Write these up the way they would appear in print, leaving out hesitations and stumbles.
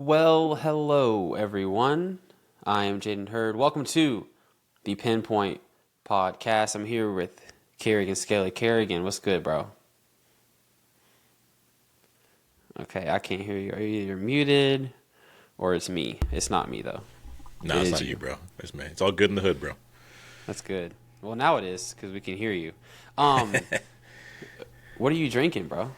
Well, hello everyone. I am Jaden Hurd. Welcome to the Pinpoint Podcast. I'm here with Kerrigan, Skelly. Kerrigan, what's good, bro? Okay, I can't hear you. Are you either muted or it's me? It's not me though. No, it's not you, bro. It's me. It's all good in the hood, bro. That's good. Well, now it is because we can hear you. What are you drinking, bro?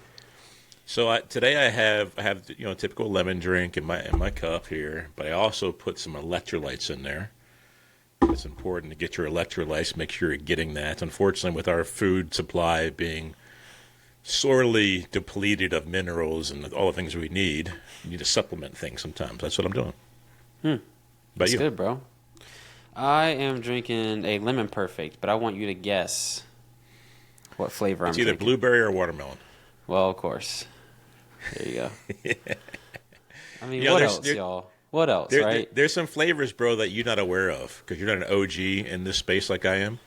So today I have a typical lemon drink in my cup here, but I also put some electrolytes in there. It's important to get your electrolytes. Make sure you're getting that. Unfortunately, with our food supply being sorely depleted of minerals and all the things we need, you need to supplement things sometimes. That's what I'm doing. That's good, bro. I am drinking a lemon perfect, but I want you to guess what flavor It's I'm either drinking. blueberry or watermelon. Well, of course. There you go. I mean, You know, what there's- else, there- y'all? What else, There- right? There's some flavors, bro, that you're not aware of because you're not an OG in this space like I am.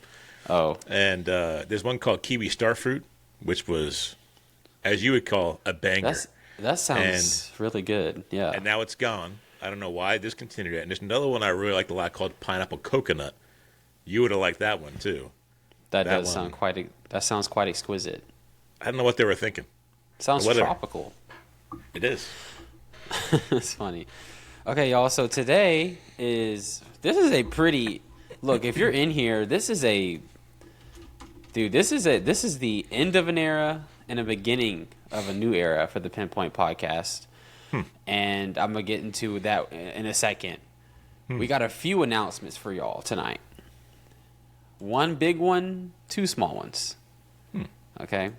Oh, And there's one called Kiwi Starfruit, which was, as you would call, a banger. that sounds really good. Yeah. And now it's gone. I don't know why it discontinued it. And there's another one I really like a lot called Pineapple Coconut. You would have liked that one, too. that that does sound one- that sounds quite exquisite. I don't know what they were thinking. Sounds Whatever. tropical. It is. It's funny. Okay, y'all. So today this is a pretty look. If you're in here, this is the end of an era and a beginning of a new era for the Pinpoint Podcast. And I'm gonna get into that in a second. We got a few announcements for y'all tonight. One big one, two small ones. Okay.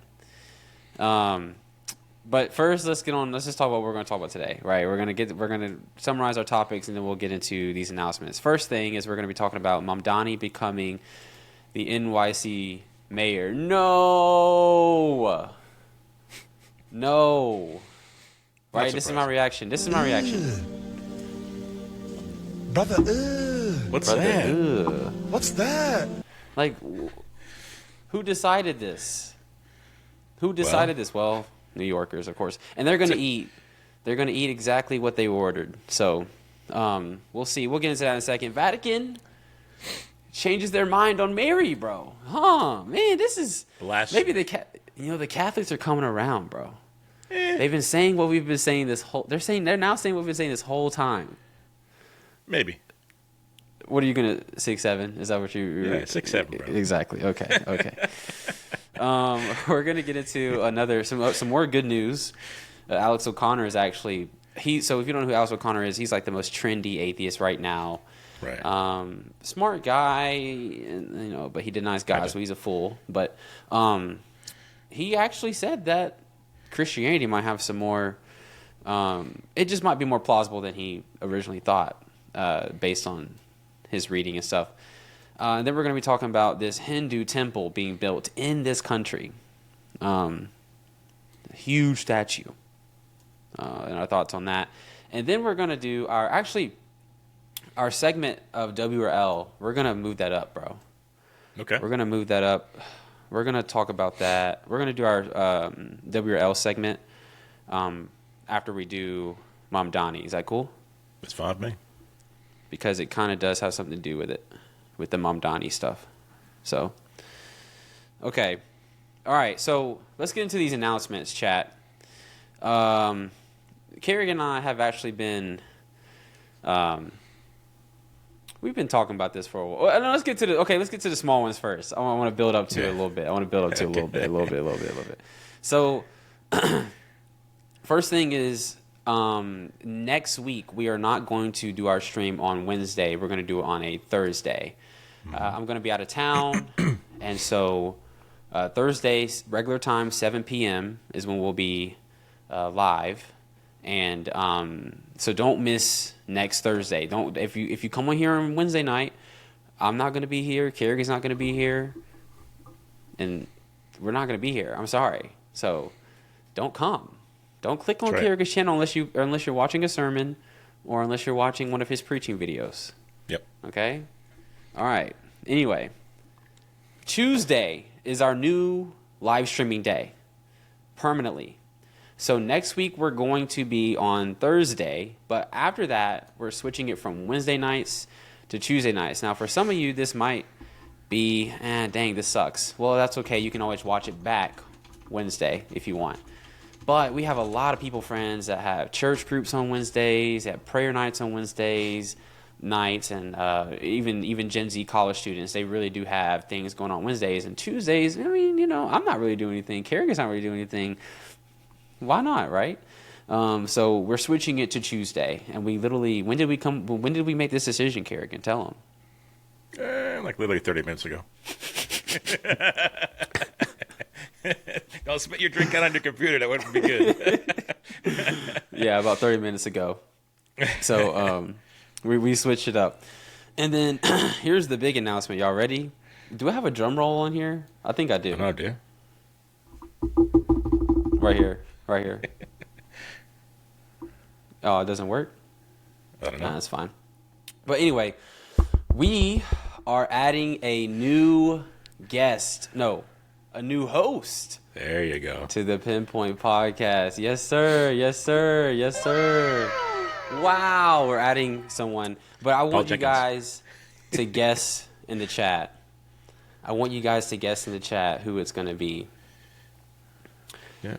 But first, let's just talk about what we're going to talk about today, right? We're going to summarize our topics, and then we'll get into these announcements. First thing is we're going to be talking about Mamdani becoming the NYC mayor. No, right? This is my reaction. Brother, What's Brother, that? ugh. what's that? Like, who decided this? Who decided this? Well, New Yorkers, of course, and they're going to eat. They're going to eat exactly what they ordered. So, we'll see. We'll get into that in a second. Vatican changes their mind on Mary, bro. Huh, man, this is Blasphemy. maybe the Catholics are coming around, bro. They've been saying what we've been saying this whole. They're now saying what we've been saying this whole time. Maybe. What are you gonna 6'7"? Is that what you? Yeah, 6'7", bro. Exactly. Okay. We're gonna get into some more good news. Alex O'Connor is actually So if you don't know who Alex O'Connor is, he's like the most trendy atheist right now. Right. Smart guy, but he denies God, Kinda. so he's a fool. But he actually said that Christianity might have some more. It just might be more plausible than he originally thought, based on his reading and stuff. And then we're going to be talking about this Hindu temple being built in this country. Huge statue. And our thoughts on that. And then we're going to do our segment of W or L. We're going to move that up, bro. Okay. We're going to move that up. We're going to talk about that. We're going to do our W or L segment after we do Mamdani. Is that cool? It's fine with me. Because it kind of does have something to do with it, with the Mamdani stuff. So, okay. All right, so let's get into these announcements, chat. Kerrigan and I have actually been, we've been talking about this for a while. Let's get to the small ones first. I want to build up to it a little bit. A little bit. So, first thing is, next week we are not going to do our stream on Wednesday. We're going to do it on a Thursday. I'm going to be out of town, and so Thursday regular time 7 p.m. is when we'll be live, and so don't miss next Thursday. If you come on here on Wednesday night, I'm not going to be here. Kerrigan's not going to be here, and we're not going to be here. I'm sorry. So don't come. Don't click on Kerrigan's channel unless you're watching a sermon or unless you're watching one of his preaching videos. Yep. Okay? All right. Anyway, Tuesday is our new live streaming day permanently. So next week we're going to be on Thursday, but after that we're switching it from Wednesday nights to Tuesday nights. Now for some of you this might be, dang, this sucks. Well, that's okay. You can always watch it back Wednesday if you want. But we have a lot of people, friends, that have church groups on Wednesdays, that have prayer nights on Wednesdays nights, and even Gen Z college students. They really do have things going on Wednesdays and Tuesdays. I mean, I'm not really doing anything. Kerrigan's not really doing anything. Why not, right? So we're switching it to Tuesday, and we literally, when did we make this decision, Kerrigan? Tell them. Like literally 30 minutes ago. Don't spit your drink out on your computer. That wouldn't be good. Yeah, about 30 minutes ago. So we switched it up. And then here's the big announcement. Y'all ready? Do I have a drum roll on here? I think I do. I do. Right here. Oh, it doesn't work? I don't know. Nah, that's fine. But anyway, we are adding a new guest. No, a new host. There you go. To the Pinpoint Podcast. Yes, sir. Yes, sir. Yes, sir. Wow, we're adding someone. But I want you guys to guess in the chat. I want you guys to guess in the chat who it's going to be. Yeah.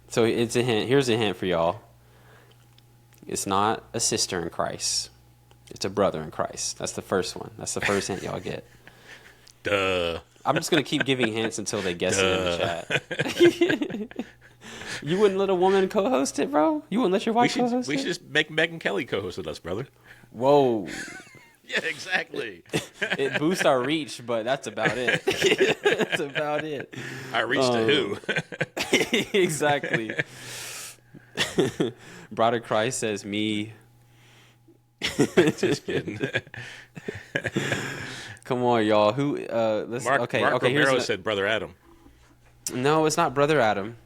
So it's a hint. Here's a hint for y'all. It's not a sister in Christ. It's a brother in Christ. That's the first one. That's the first hint y'all get. Duh. I'm just going to keep giving hints until they guess it in the chat. You wouldn't let a woman co-host it, bro? You wouldn't let your wife co-host it? We should just make Megan Kelly co-host with us, brother. Whoa. Yeah, exactly. It boosts our reach, but that's about it. That's about it. Our reach to who? Exactly. Brother Christ says me. Just kidding. Come on, y'all. Who? Let's. Mark Romero said Brother Adam. No, it's not Brother Adam.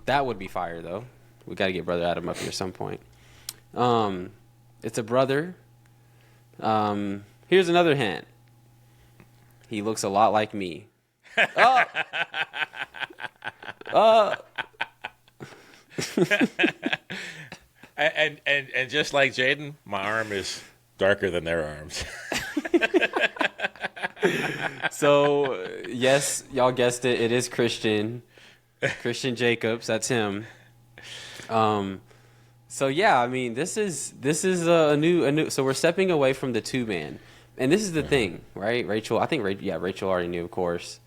That would be fire, though. We got to get Brother Adam up here at some point. It's a brother. Here's another hint. He looks a lot like me. And just like Jaden, my arm is darker than their arms. So, yes, y'all guessed it. It is Christian Jacobs. That's him. So yeah, I mean, this is a new. So we're stepping away from the 2-man, and this is the thing, right? Rachel already knew, of course.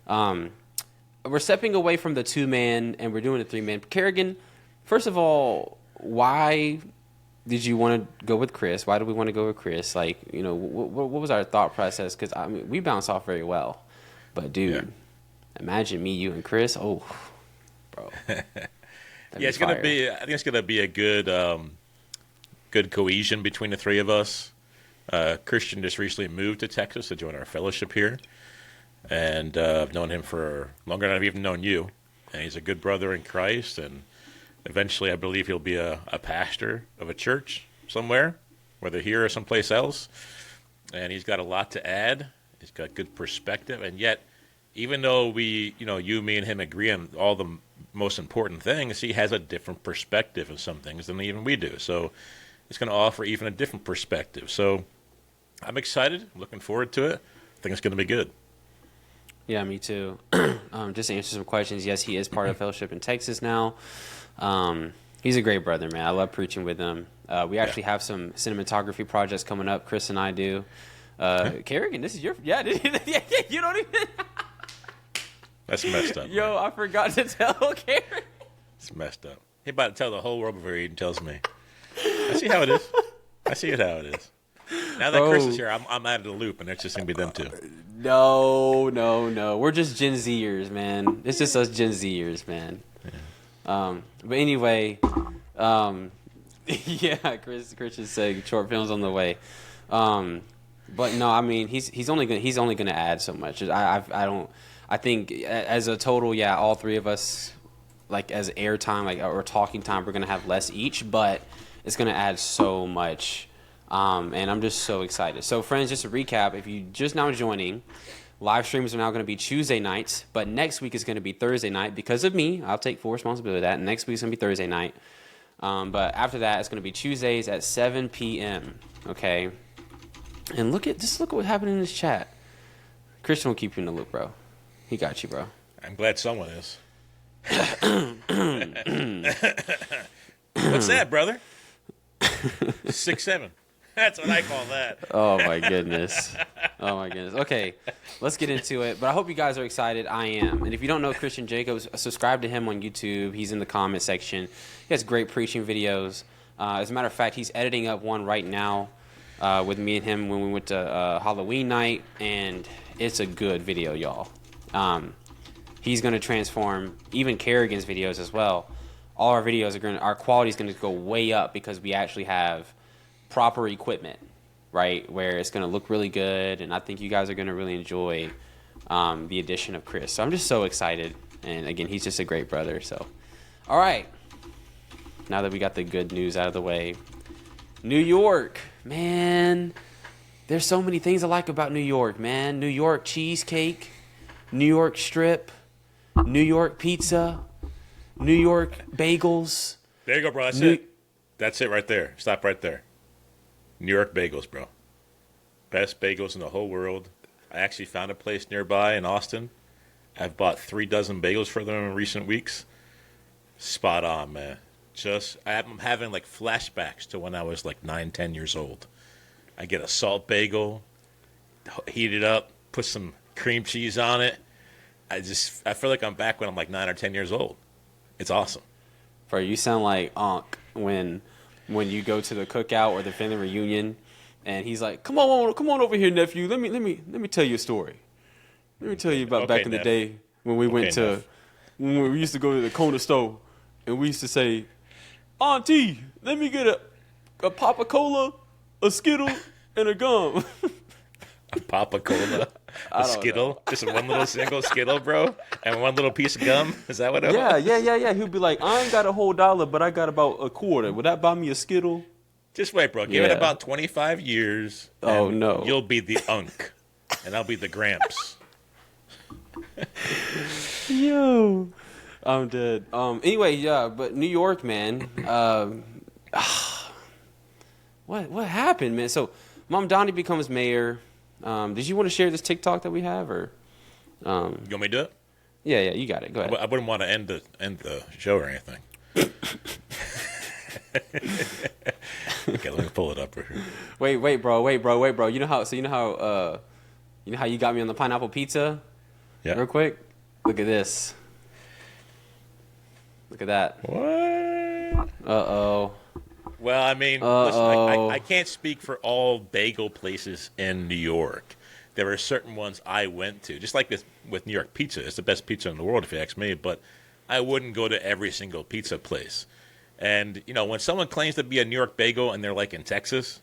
We're stepping away from the 2-man, and we're doing a 3-man. Kerrigan, first of all, why did you want to go with Chris? Why did we want to go with Chris? Like, what was our thought process? Because I mean, we bounce off very well, but dude, imagine me, you, and Chris. Oh, bro. Yeah, it's gonna be. I think it's gonna be a good cohesion between the three of us. Christian just recently moved to Texas to join our fellowship here, and I've known him for longer than I've even known you. And he's a good brother in Christ, and eventually, I believe he'll be a pastor of a church somewhere, whether here or someplace else. And he's got a lot to add. He's got good perspective, and yet, even though you, me, and him agree on all the most important things, he has a different perspective in some things than even we do. So it's going to offer even a different perspective. So I'm excited. I'm looking forward to it. I think it's going to be good. Yeah, me too. Just to answer some questions, yes, he is part of fellowship in Texas now. He's a great brother, man. I love preaching with him. We actually have some cinematography projects coming up. Chris and I do. Kerrigan, this is your... Yeah, you don't even... That's messed up. Yo, man. I forgot to tell Kerrigan. It's messed up. He about to tell the whole world before he even tells me. I see how it is. I see it how it is. Now that Chris is here, I'm out of the loop, and it's just going to be them two. No. We're just Gen Zers, man. It's just us Gen Zers, man. Yeah. But anyway, yeah, Chris is saying short films on the way. But no, I mean, he's only gonna add so much. I think as a total, yeah, all three of us, like as airtime, or talking time, we're gonna have less each, but it's gonna add so much, and I'm just so excited. So, friends, just to recap, if you just now joining, Live streams are now going to be Tuesday nights, but next week is going to be Thursday night because of me. I'll take full responsibility of that. Next week's going to be Thursday night. But after that, it's going to be Tuesdays at 7 p.m. Okay? And look what happened in this chat. Christian will keep you in the loop, bro. He got you, bro. I'm glad someone is. What's that, brother? 6'7". That's what I call that. Oh, my goodness. Okay, let's get into it. But I hope you guys are excited. I am. And if you don't know Christian Jacobs, subscribe to him on YouTube. He's in the comment section. He has great preaching videos. As a matter of fact, he's editing up one right now with me and him when we went to Halloween night. And it's a good video, y'all. He's going to transform even Kerrigan's videos as well. All our videos our quality is going to go way up because we actually have proper equipment, right? Where it's going to look really good, and I think you guys are going to really enjoy the addition of Chris. So I'm just so excited, and again, he's just a great brother. So, all right, now that we got the good news out of the way, New York, man, there's so many things I like about New York, man. New York cheesecake, New York strip, New York pizza, New York bagels. There you go, bro. That's it. That's it right there. Stop right there. New York bagels, bro. Best bagels in the whole world. I actually found a place nearby in Austin. I've bought 3 dozen bagels for them in recent weeks. Spot on, man. I'm having like flashbacks to when I was like 9, 10 years old. I get a salt bagel, heat it up, put some cream cheese on it. I feel like I'm back when I'm like 9 or 10 years old. It's awesome. Bro, you sound like Ankh when you go to the cookout or the family reunion, and he's like, "Come on over here, nephew. Let me tell you a story. Let me tell you about back in the day when we went to when we used to go to the corner store, and we used to say, Auntie, let me get a Papa-Cola, a Skittle, and a gum." A Papa-Cola, a Skittle, just one little single Skittle, bro, and one little piece of gum. Is that what it was? Yeah. He'd be like, "I ain't got a whole dollar, but I got about a quarter. Would that buy me a Skittle?" Just wait, bro. Give it about 25 years. Oh, no. You'll be the Unk, and I'll be the Gramps. Yo, I'm dead. Anyway, yeah, but New York, man. What happened, man? So, Mamdani becomes mayor. Did you want to share this TikTok that we have, or? You want me to do it? Yeah, you got it. Go ahead. I wouldn't want to end the show or anything. Okay, let me pull it up right here. Wait, bro. You know how you got me on the pineapple pizza? Yeah. Real quick. Look at this. Look at that. What? Uh-oh. Well, I mean, listen, I can't speak for all bagel places in New York. There are certain ones I went to, just like this with New York pizza. It's the best pizza in the world, if you ask me, but I wouldn't go to every single pizza place. And, when someone claims to be a New York bagel and they're like in Texas,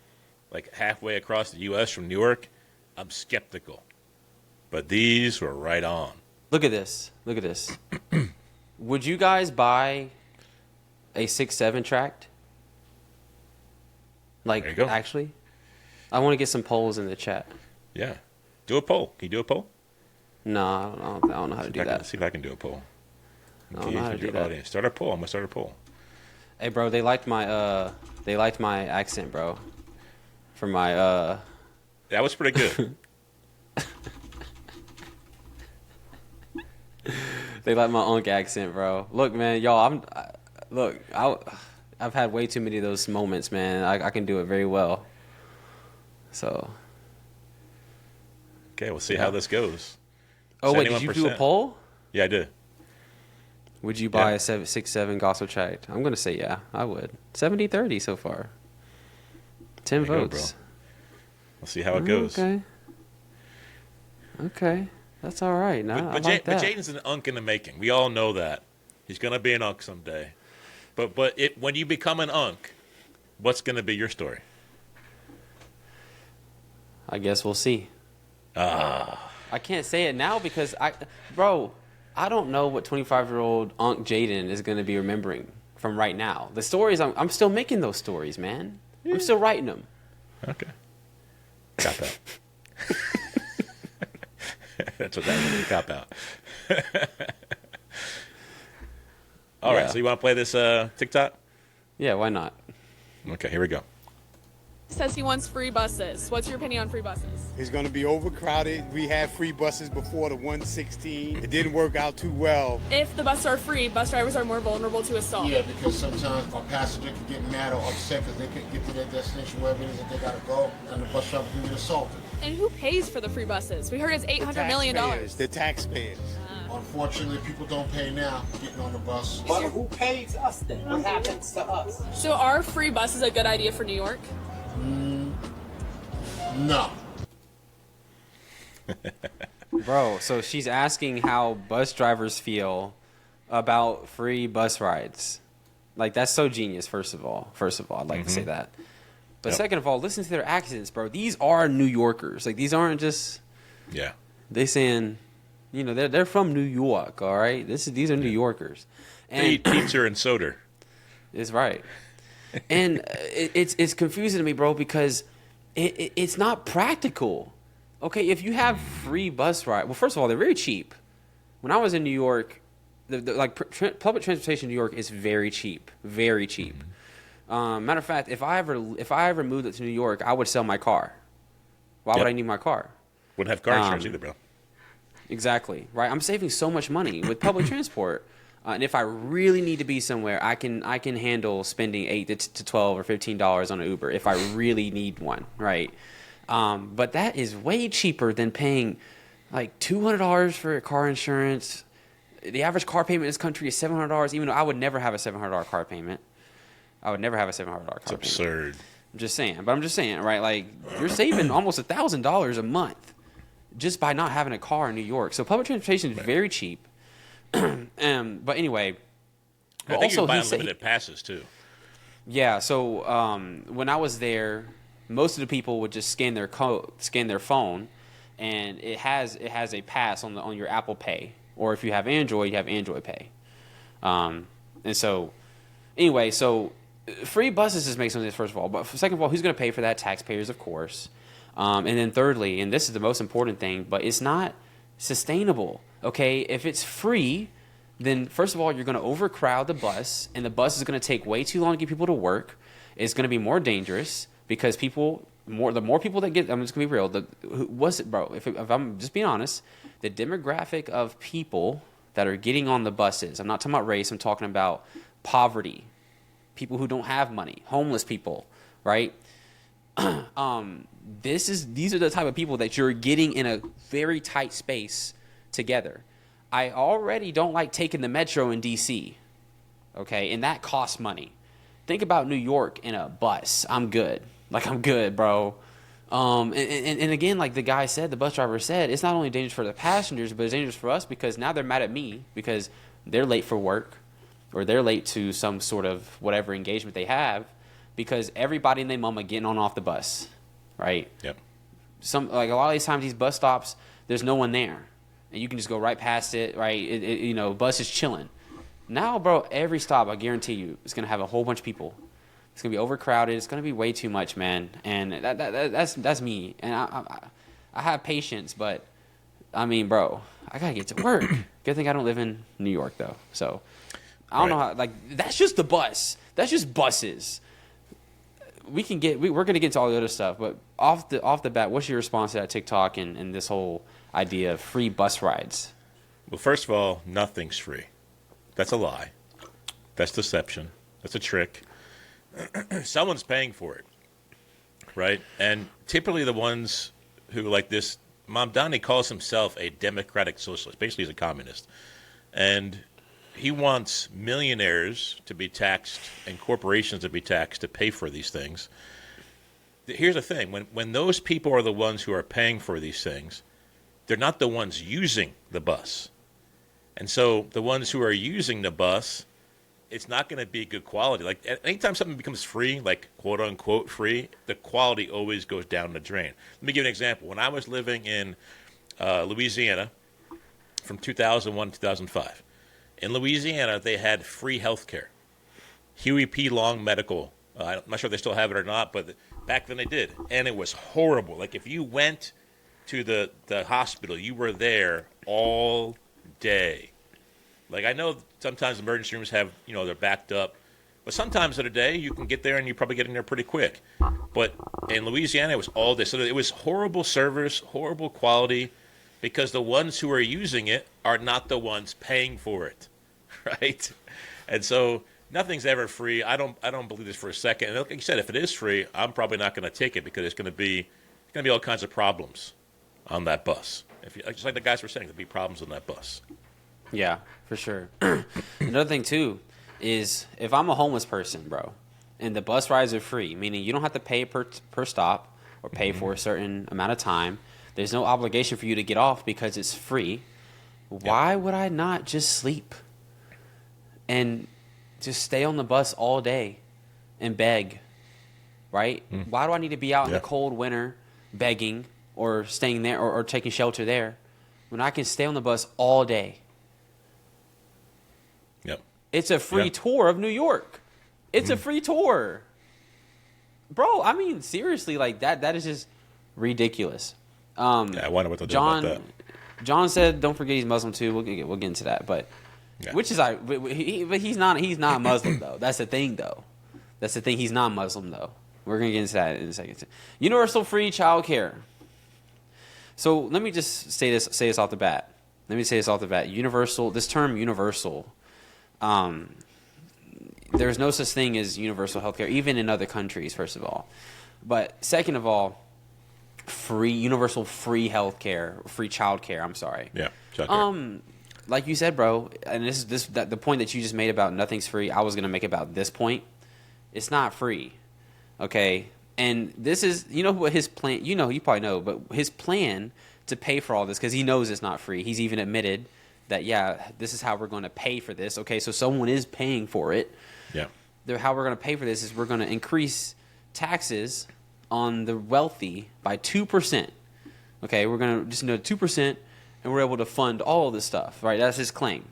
like halfway across the U.S. from New York, I'm skeptical. But these were right on. Look at this. Would you guys buy a 6-7 tract? Like, there you go. Actually? I want to get some polls in the chat. Yeah. Do a poll. Can you do a poll? No, I don't know how to do that. See if I can do a poll. I don't know how to do that. Audience. Start a poll. I'm going to start a poll. Hey, bro, they liked my accent, bro. For my That was pretty good. They like my Unk accent, bro. Look, man, y'all, I've had way too many of those moments, man. I can do it very well. So. Okay, we'll see how this goes. Oh, wait, did you do a poll? Yeah, I did. Would you buy a 6-7 gospel tract? I'm going to say yeah, I would. 70-30 so far. 10 votes. Go, we'll see how it goes. Okay. That's all right. But Jaden's an Unk in the making. We all know that. He's going to be an Unk someday. But when you become an Unk, what's going to be your story? I guess we'll see. I can't say it now because I don't know what 25-year-old Unk Jaden is going to be remembering from right now. The stories, I'm still making those stories, man. Yeah. I'm still writing them. Okay. Got that. That's what that was, a cop out. All right, so you want to play this TikTok? Yeah, why not? Okay, here we go. Says he wants free buses. What's your opinion on free buses? It's going to be overcrowded. We had free buses before the 116. It didn't work out too well. If the buses are free, bus drivers are more vulnerable to assault. Yeah, because sometimes a passenger can get mad or upset because they couldn't get to their destination, wherever it is that they got to go, and the bus driver can get assaulted. And who pays for the free buses? We heard it's $800 million. The taxpayers. Unfortunately, people don't pay now getting on the bus. But who pays us then? What happens to us? So are free buses a good idea for New York? No. Bro, so she's asking how bus drivers feel about free bus rides. Like, that's so genius, first of all. I'd like to say that. But second of all, listen to their accents, bro. These are New Yorkers. Like, these aren't just... Yeah. They saying... You know, they're from New York, all right? These are New Yorkers. And They eat pizza and soda. It's right. And it's confusing to me, bro, because it's not practical. Okay, if you have free bus ride, well, first of all, they're very cheap. When I was in New York, public transportation in New York is very cheap, very cheap. Matter of fact, if I ever moved to New York, I would sell my car. Why would I need my car? Wouldn't have car insurance either, bro. Exactly, right? I'm saving so much money with public transport. And if I really need to be somewhere, I can handle spending $8 to $12 or $15 on an Uber if I really need one, right? But that is way cheaper than paying like $200 for car insurance. The average car payment in this country is $700, even though I would never have a $700 car payment. I would never have a $700 car payment. It's absurd. I'm just saying, right? Like, you're saving almost $1,000 a month just by not having a car in New York. So public transportation is very cheap. But anyway, I think you can buy unlimited passes too. Yeah. So when I was there, most of the people would just scan their phone, and it has a pass on your Apple Pay, or if you have Android, you have Android Pay. And so anyway, so free buses just makes sense, first of all. But second of all, who's going to pay for that? Taxpayers, of course. And then thirdly, and this is the most important thing, but it's not sustainable. Okay, if it's free, then first of all, you're going to overcrowd the bus, and the bus is going to take way too long to get people to work. It's going to be more dangerous because the more people that get, I'm just going to be real. If I'm just being honest, the demographic of people that are getting on the buses, I'm not talking about race, I'm talking about poverty, people who don't have money, homeless people, right? These are the type of people that you're getting in a very tight space together. I already don't like taking the metro in DC, okay, and that costs money. Think about New York in a bus. I'm good, bro. And again, like the guy said, the bus driver said, it's not only dangerous for the passengers, but it's dangerous for us because now they're mad at me because they're late for work or they're late to some sort of whatever engagement they have because everybody and their mama getting on off the bus, right? Yep. A lot of these times, these bus stops, there's no one there. And you can just go right past it, right? Bus is chilling. Now, bro, every stop, I guarantee you, it's going to have a whole bunch of people. It's going to be overcrowded. It's going to be way too much, man. And that's me. And I have patience, but, I mean, bro, I got to get to work. Good thing I don't live in New York, though. So, I don't know how, that's just the bus. That's just buses. We're going to get into all the other stuff, but off the bat, what's your response to that TikTok and this whole idea of free bus rides? Well, first of all, nothing's free. That's a lie. That's deception. That's a trick. Someone's paying for it, right? And typically the ones who, like this, Mamdani calls himself a democratic socialist. Basically, he's a communist. And he wants millionaires to be taxed and corporations to be taxed to pay for these things. Here's the thing. When those people are the ones who are paying for these things, they're not the ones using the bus. And so the ones who are using the bus, it's not going to be good quality. Like anytime something becomes free, like quote unquote free, the quality always goes down the drain. Let me give you an example. When I was living in Louisiana from 2001 to 2005, in Louisiana they had free health care. Huey P. Long Medical. I'm not sure if they still have it or not, but back then they did. And it was horrible. Like if you went to the hospital, you were there all day. Like, I know sometimes emergency rooms have, they're backed up. But sometimes of the day, you can get there and you probably get in there pretty quick. But in Louisiana, it was all day. So it was horrible service, horrible quality, because the ones who are using it are not the ones paying for it, right? And so nothing's ever free. I don't believe this for a second. And like you said, if it is free, I'm probably not going to take it because it's going to be all kinds of problems on that bus. Just like the guys were saying, there'll be problems on that bus. Yeah, for sure. Another thing, too, is if I'm a homeless person, bro, and the bus rides are free, meaning you don't have to pay per stop or pay for a certain amount of time. There's no obligation for you to get off because it's free. Why would I not just sleep and just stay on the bus all day and beg, right? Why do I need to be out in the cold winter begging or staying there or taking shelter there when I can stay on the bus all day? Yep. It's a free tour of New York. It's a free tour. Bro, I mean, seriously, like that is just ridiculous. I wonder what they'll do about that. John said, don't forget he's Muslim too. We'll get into that. But which is but he's not Muslim though. That's the thing though. That's the thing. He's not Muslim though. We're going to get into that in a second. Universal free childcare. So let me just say this off the bat. Universal, this term universal, there's no such thing as universal healthcare, even in other countries, first of all. But second of all, universal free healthcare, free childcare, I'm sorry. Yeah, childcare. Like you said, bro, and the point that you just made about nothing's free, I was going to make about this point. It's not free. Okay? And this is, what his plan, you probably know, but his plan to pay for all this, because he knows it's not free. He's even admitted that, this is how we're going to pay for this. Okay, so someone is paying for it. Yeah. How we're going to pay for this is we're going to increase taxes on the wealthy by 2%. Okay, we're going to just 2%, and we're able to fund all of this stuff, right? That's his claim.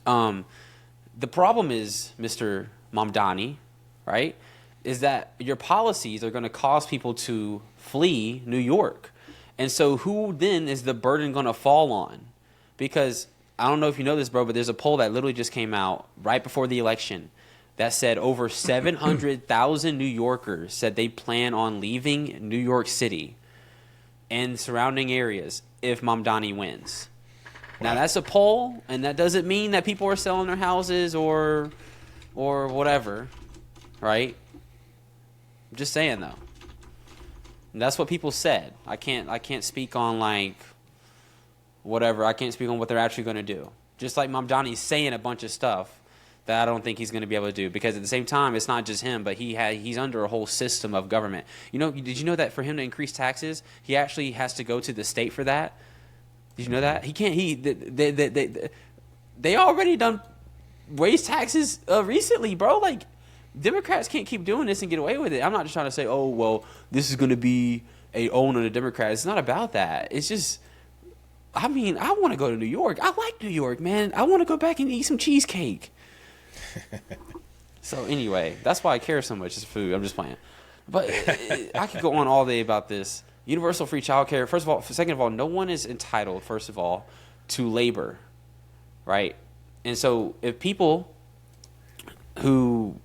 The problem is, Mr. Mamdani, right, is that your policies are going to cause people to flee New York. And so who then is the burden going to fall on? Because I don't know if you know this, bro, but there's a poll that literally just came out right before the election that said over 700,000 New Yorkers said they plan on leaving New York City and surrounding areas if Mamdani wins. Now, that's a poll, and that doesn't mean that people are selling their houses or whatever, right? I'm just saying, though. And that's what people said. I can't speak on, like, whatever. I can't speak on what they're actually going to do. Just like Mamdani's saying a bunch of stuff that I don't think he's going to be able to do. Because at the same time, it's not just him, but he's under a whole system of government. Did you know that for him to increase taxes, he actually has to go to the state for that? Did you know that? He can't. They already done raised taxes recently, bro. Like, Democrats can't keep doing this and get away with it. I'm not just trying to say, oh, well, this is going to be a own on the Democrats. It's not about that. It's just, I mean, I want to go to New York. I like New York, man. I want to go back and eat some cheesecake. So anyway, that's why I care so much. It's food. I'm just playing. But I could go on all day about this. Universal free childcare. First of all, second of all, no one is entitled, first of all, to labor, right? And so if people who,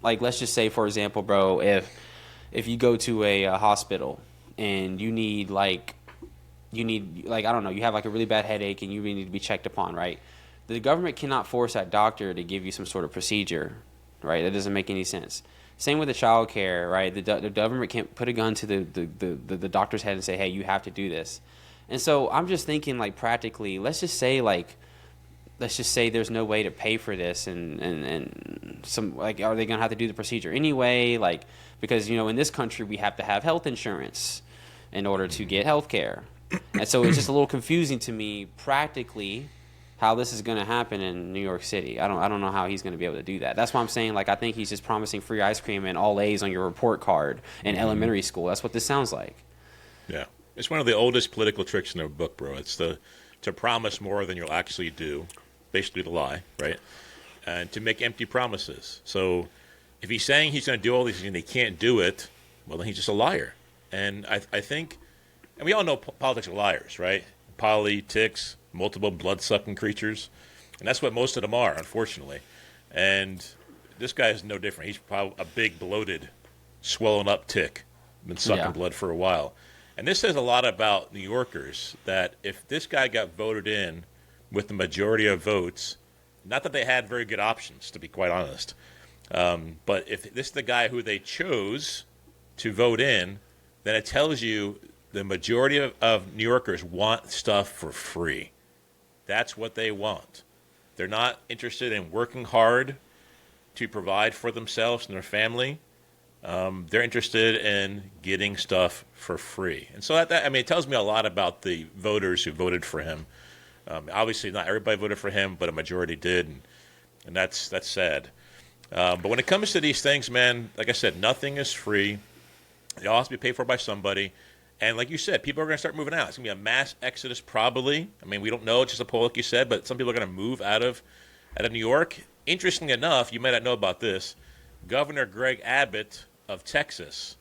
like, let's just say, for example, bro, if you go to a hospital and you need, I don't know, you have like a really bad headache and you really need to be checked upon, right? The government cannot force that doctor to give you some sort of procedure, right? That doesn't make any sense. Same with the child care, right? The government can't put a gun to the doctor's head and say, hey, you have to do this. And so I'm just thinking, like, practically, let's just say there's no way to pay for this and some, like, are they going to have to do the procedure anyway? Like, because, in this country we have to have health insurance in order to get health care. And so it's just a little confusing to me practically how this is going to happen in New York City. I don't know how he's going to be able to do that. That's why I'm saying, like, I think he's just promising free ice cream and all A's on your report card in elementary school. That's what this sounds like. Yeah. It's one of the oldest political tricks in the book, bro. It's to promise more than you'll actually do, basically to lie, right? And to make empty promises. So if he's saying he's going to do all these things and he can't do it, well, then he's just a liar. And I think and we all know politics are liars, right? Politics, multiple blood-sucking creatures, and that's what most of them are, unfortunately. And this guy is no different. He's probably a big, bloated, swollen-up tick, been sucking blood for a while. And this says a lot about New Yorkers, that if this guy got voted in with the majority of votes, not that they had very good options, to be quite honest, but if this is the guy who they chose to vote in, then it tells you the majority of New Yorkers want stuff for free. That's what they want. They're not interested in working hard to provide for themselves and their family. They're interested in getting stuff for free. And so it tells me a lot about the voters who voted for him. Obviously, not everybody voted for him, but a majority did, and that's sad. But when it comes to these things, man, like I said, nothing is free. They all have to be paid for by somebody. And like you said, people are going to start moving out. It's going to be a mass exodus probably. I mean, we don't know. It's just a poll, like you said, but some people are going to move out of New York. Interestingly enough, you might not know about this, Governor Greg Abbott of Texas,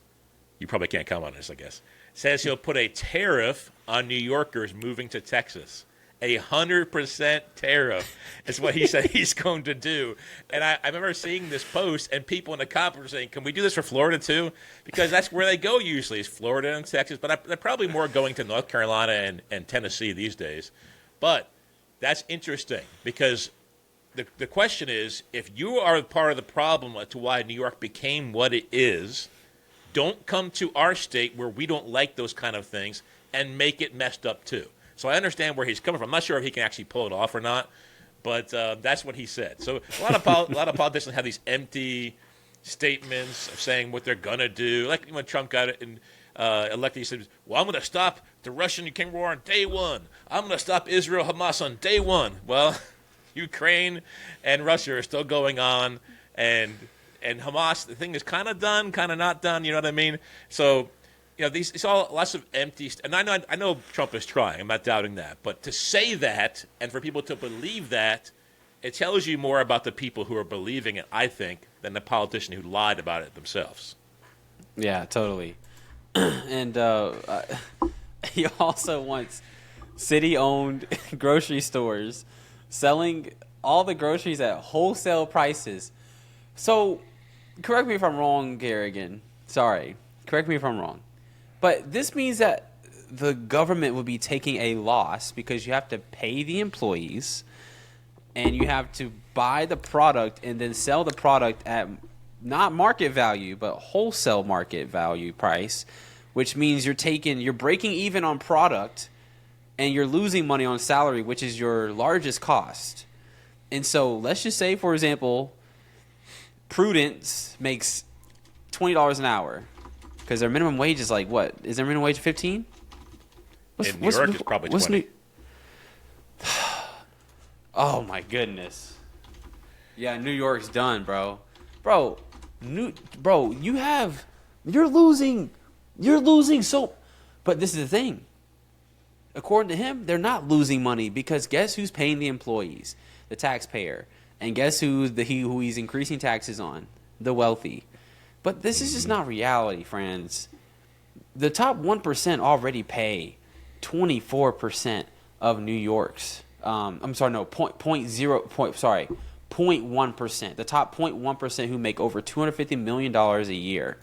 you probably can't comment on this, I guess, says he'll put a tariff on New Yorkers moving to Texas. 100% tariff is what he said he's going to do. And I remember seeing this post, and people in the comments were saying, can we do this for Florida too? Because that's where they go usually, is Florida and Texas. But they're probably more going to North Carolina and Tennessee these days. But that's interesting, because the question is, if you are part of the problem as to why New York became what it is, don't come to our state where we don't like those kind of things and make it messed up too. So I understand where he's coming from. I'm not sure if he can actually pull it off or not, but that's what he said. So a lot of politicians have these empty statements of saying what they're gonna do. Like when Trump got elected, he said, "Well, I'm gonna stop the Russian-Ukraine war on day one. I'm gonna stop Israel Hamas on day one." Well, Ukraine and Russia are still going on, and Hamas, the thing is kind of done, kind of not done. You know what I mean? So. It's all lots of empty, and I know Trump is trying. I'm not doubting that, but to say that and for people to believe that, it tells you more about the people who are believing it, I think, than the politician who lied about it themselves. Yeah, totally. And he also wants city-owned grocery stores selling all the groceries at wholesale prices. So, correct me if I'm wrong, Kerrigan. Sorry, correct me if I'm wrong. But this means that the government will be taking a loss because you have to pay the employees and you have to buy the product and then sell the product at not market value, but wholesale market value price, which means you're breaking even on product and you're losing money on salary, which is your largest cost. And so let's just say, for example, Prudence makes $20 an hour. Because their minimum wage is like what? Is their minimum wage 15? In New York, it's probably 20. Oh my goodness. Yeah, New York's done, bro. Bro, you're losing so. But this is the thing. According to him, they're not losing money because guess who's paying the employees? The taxpayer. And guess who he's increasing taxes on? The wealthy. But this is just not reality, friends. The top 1% already pay 24% of New York's. I'm sorry, no, 0.1%. The top 0.1% who make over $250 million a year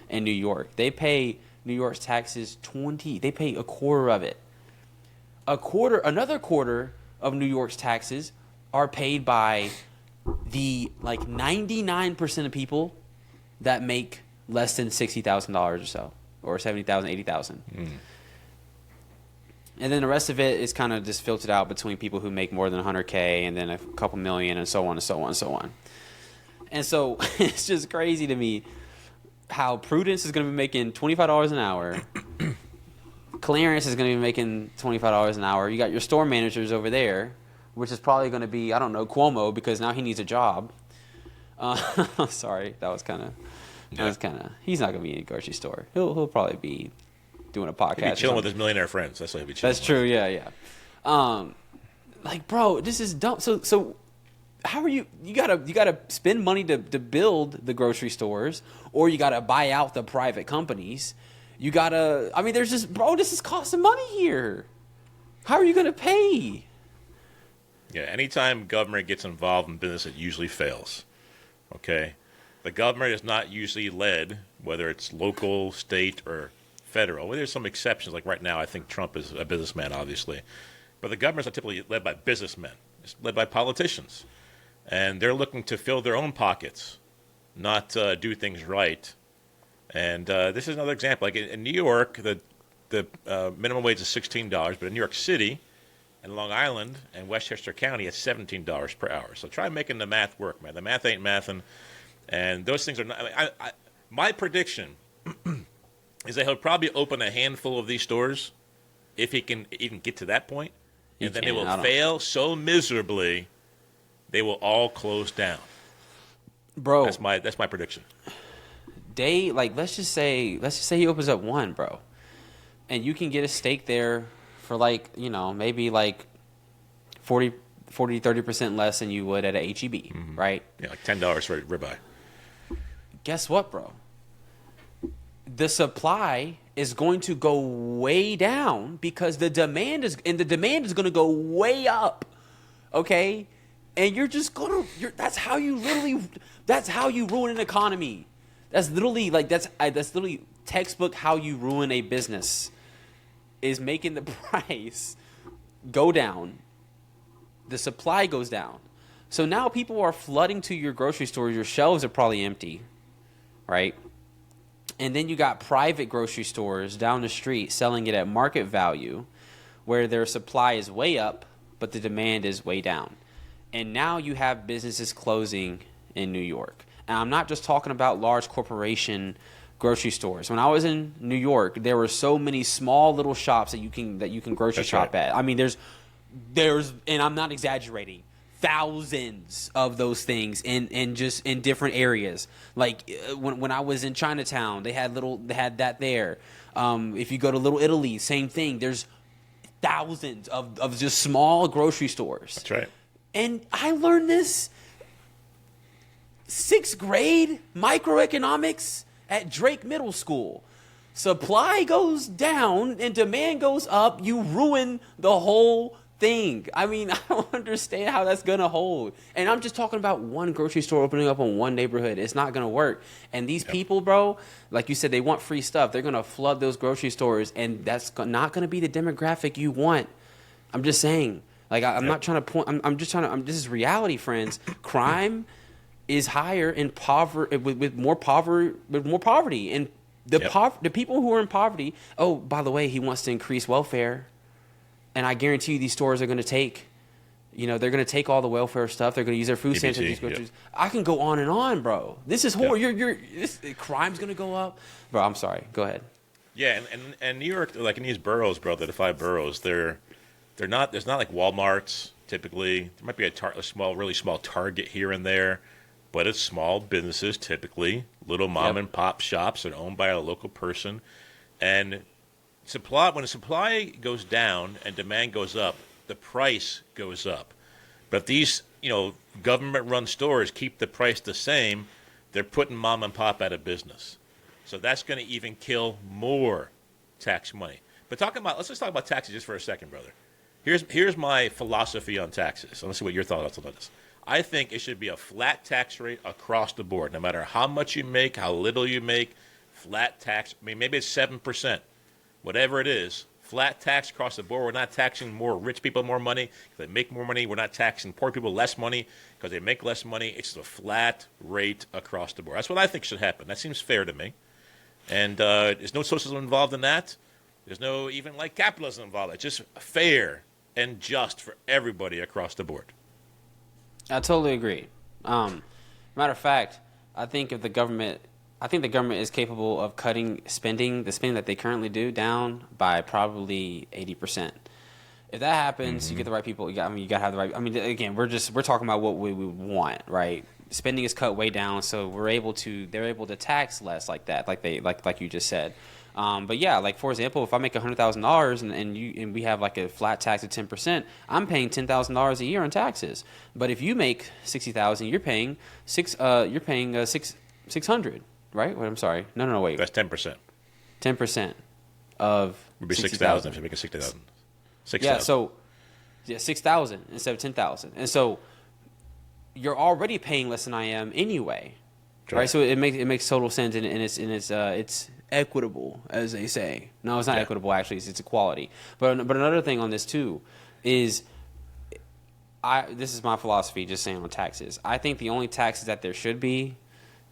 in New York. They pay New York's taxes they pay a quarter of it. Another quarter of New York's taxes are paid by the 99% of people that make less than $60,000 or so, or $70,000, $80,000. And then the rest of it is kind of just filtered out between people who make more than $100K and then a couple million and so on and so on and so on. And so it's just crazy to me how Prudence is going to be making $25 an hour. Clarence is going to be making $25 an hour. You got your store managers over there, which is probably going to be, I don't know, Cuomo, because now he needs a job. Sorry, that was kind of. He's not gonna be in a grocery store. He'll probably be doing a podcast. He'll be chilling with his millionaire friends. That's what he'll be chilling. That's true. Yeah. Bro, this is dumb. So, how are you? You gotta spend money to build the grocery stores, or you gotta buy out the private companies. You gotta. I mean, there's just, bro. This is costing money here. How are you gonna pay? Yeah, anytime government gets involved in business, it usually fails. Okay, the government is not usually led, whether it's local, state, or federal. Well, there's some exceptions. Like right now, I think Trump is a businessman, obviously, but the government's not typically led by businessmen. It's led by politicians, and they're looking to fill their own pockets, not do things right. And this is another example. Like in New York, the minimum wage is $16, but in New York City and Long Island and Westchester County, it's $17 per hour. So try making the math work, man. The math ain't mathing, and those things are not. I mean, my prediction is that he'll probably open a handful of these stores if he can even get to that point, and then they will fail so miserably they will all close down. Bro, that's my prediction. Let's just say he opens up one, bro, and you can get a steak there for maybe 30% less than you would at a HEB, right? Yeah, like $10 for a ribeye. Guess what, bro? The supply is going to go way down because the demand is going to go way up. Okay? And that's how you ruin an economy. That's literally that's literally textbook how you ruin a business, is making the price go down. The supply goes down. So now people are flooding to your grocery store. Your shelves are probably empty, right? And then you got private grocery stores down the street selling it at market value, where their supply is way up, but the demand is way down. And now you have businesses closing in New York. And I'm not just talking about large corporation grocery stores. When I was in New York, there were so many small little shops that you can grocery shop at. I mean, there's and I'm not exaggerating, thousands of those things in different areas. Like when I was in Chinatown, they had that there. If you go to Little Italy, same thing. There's thousands of just small grocery stores. That's right. And I learned this 6th grade microeconomics at Drake Middle School. Supply goes down and demand goes up. You ruin the whole thing. I mean, I don't understand how that's going to hold. And I'm just talking about one grocery store opening up in one neighborhood. It's not going to work. And these people, bro, like you said, they want free stuff. They're going to flood those grocery stores, and that's not going to be the demographic you want. I'm just saying. Like, I'm not trying to point. I'm just trying to. This is reality, friends. Crime is higher in poverty with more poverty, and the people who are in poverty. Oh, by the way, he wants to increase welfare, and I guarantee you, these stores are going to take. They're going to take all the welfare stuff. They're going to use their food stamps. I can go on and on, bro. This is horrible. Crime's going to go up, bro. I'm sorry. Go ahead. Yeah, and New York, like in these boroughs, bro, the 5 boroughs, they're not. There's not like Walmarts typically. There might be a really small Target here and there. But it's small businesses, typically little mom and pop shops that are owned by a local person. And when the supply goes down and demand goes up, the price goes up. But if these, government-run stores keep the price the same, they're putting mom and pop out of business. So that's going to even kill more tax money. But let's just talk about taxes just for a second, brother. Here's my philosophy on taxes. Let's see what your thoughts on this. I think it should be a flat tax rate across the board, no matter how much you make, how little you make, flat tax. I mean, maybe it's 7%, whatever it is, flat tax across the board. We're not taxing more rich people more money because they make more money. We're not taxing poor people less money because they make less money. It's a flat rate across the board. That's what I think should happen. That seems fair to me. And there's no socialism involved in that. There's no even capitalism involved. It's just fair and just for everybody across the board. I totally agree. Matter of fact, I think the government is capable of cutting the spending that they currently do down by probably 80%. If that happens, you get the right people. You got to have the right. I mean, again, we're talking about what we want, right? Spending is cut way down, so they're able to tax less like that, like you just said. But yeah, for example, if I make $100,000 and we have a flat tax of 10%, I'm paying $10,000 a year in taxes. But if you make $60,000, you're paying $600, right? Wait, I'm sorry. No, wait. That's 10%. 10% of Would be 60,000. if you make it 6,000. Yeah, so 6,000 instead of 10,000, and so you're already paying less than I am anyway, right? So it makes total sense, and it's equitable, as they say. No, it's not equitable. Actually, it's equality. But another thing on this too is, this is my philosophy. Just saying on taxes, I think the only taxes that there should be,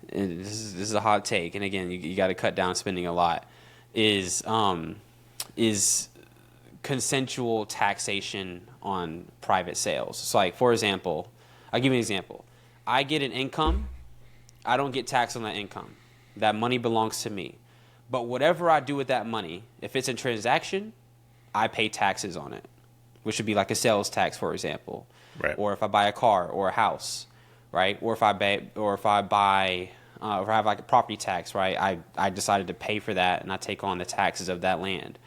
and this is a hot take, and again, you got to cut down spending a lot, is consensual taxation on private sales. So, like, for example, I'll give you an example. I get an income. I don't get taxed on that income. That money belongs to me. But whatever I do with that money, if it's a transaction, I pay taxes on it, which would be like a sales tax, for example. Right. Or if I buy a car or a house, right? Or if I have like a property tax, right? I decided to pay for that, and I take on the taxes of that land.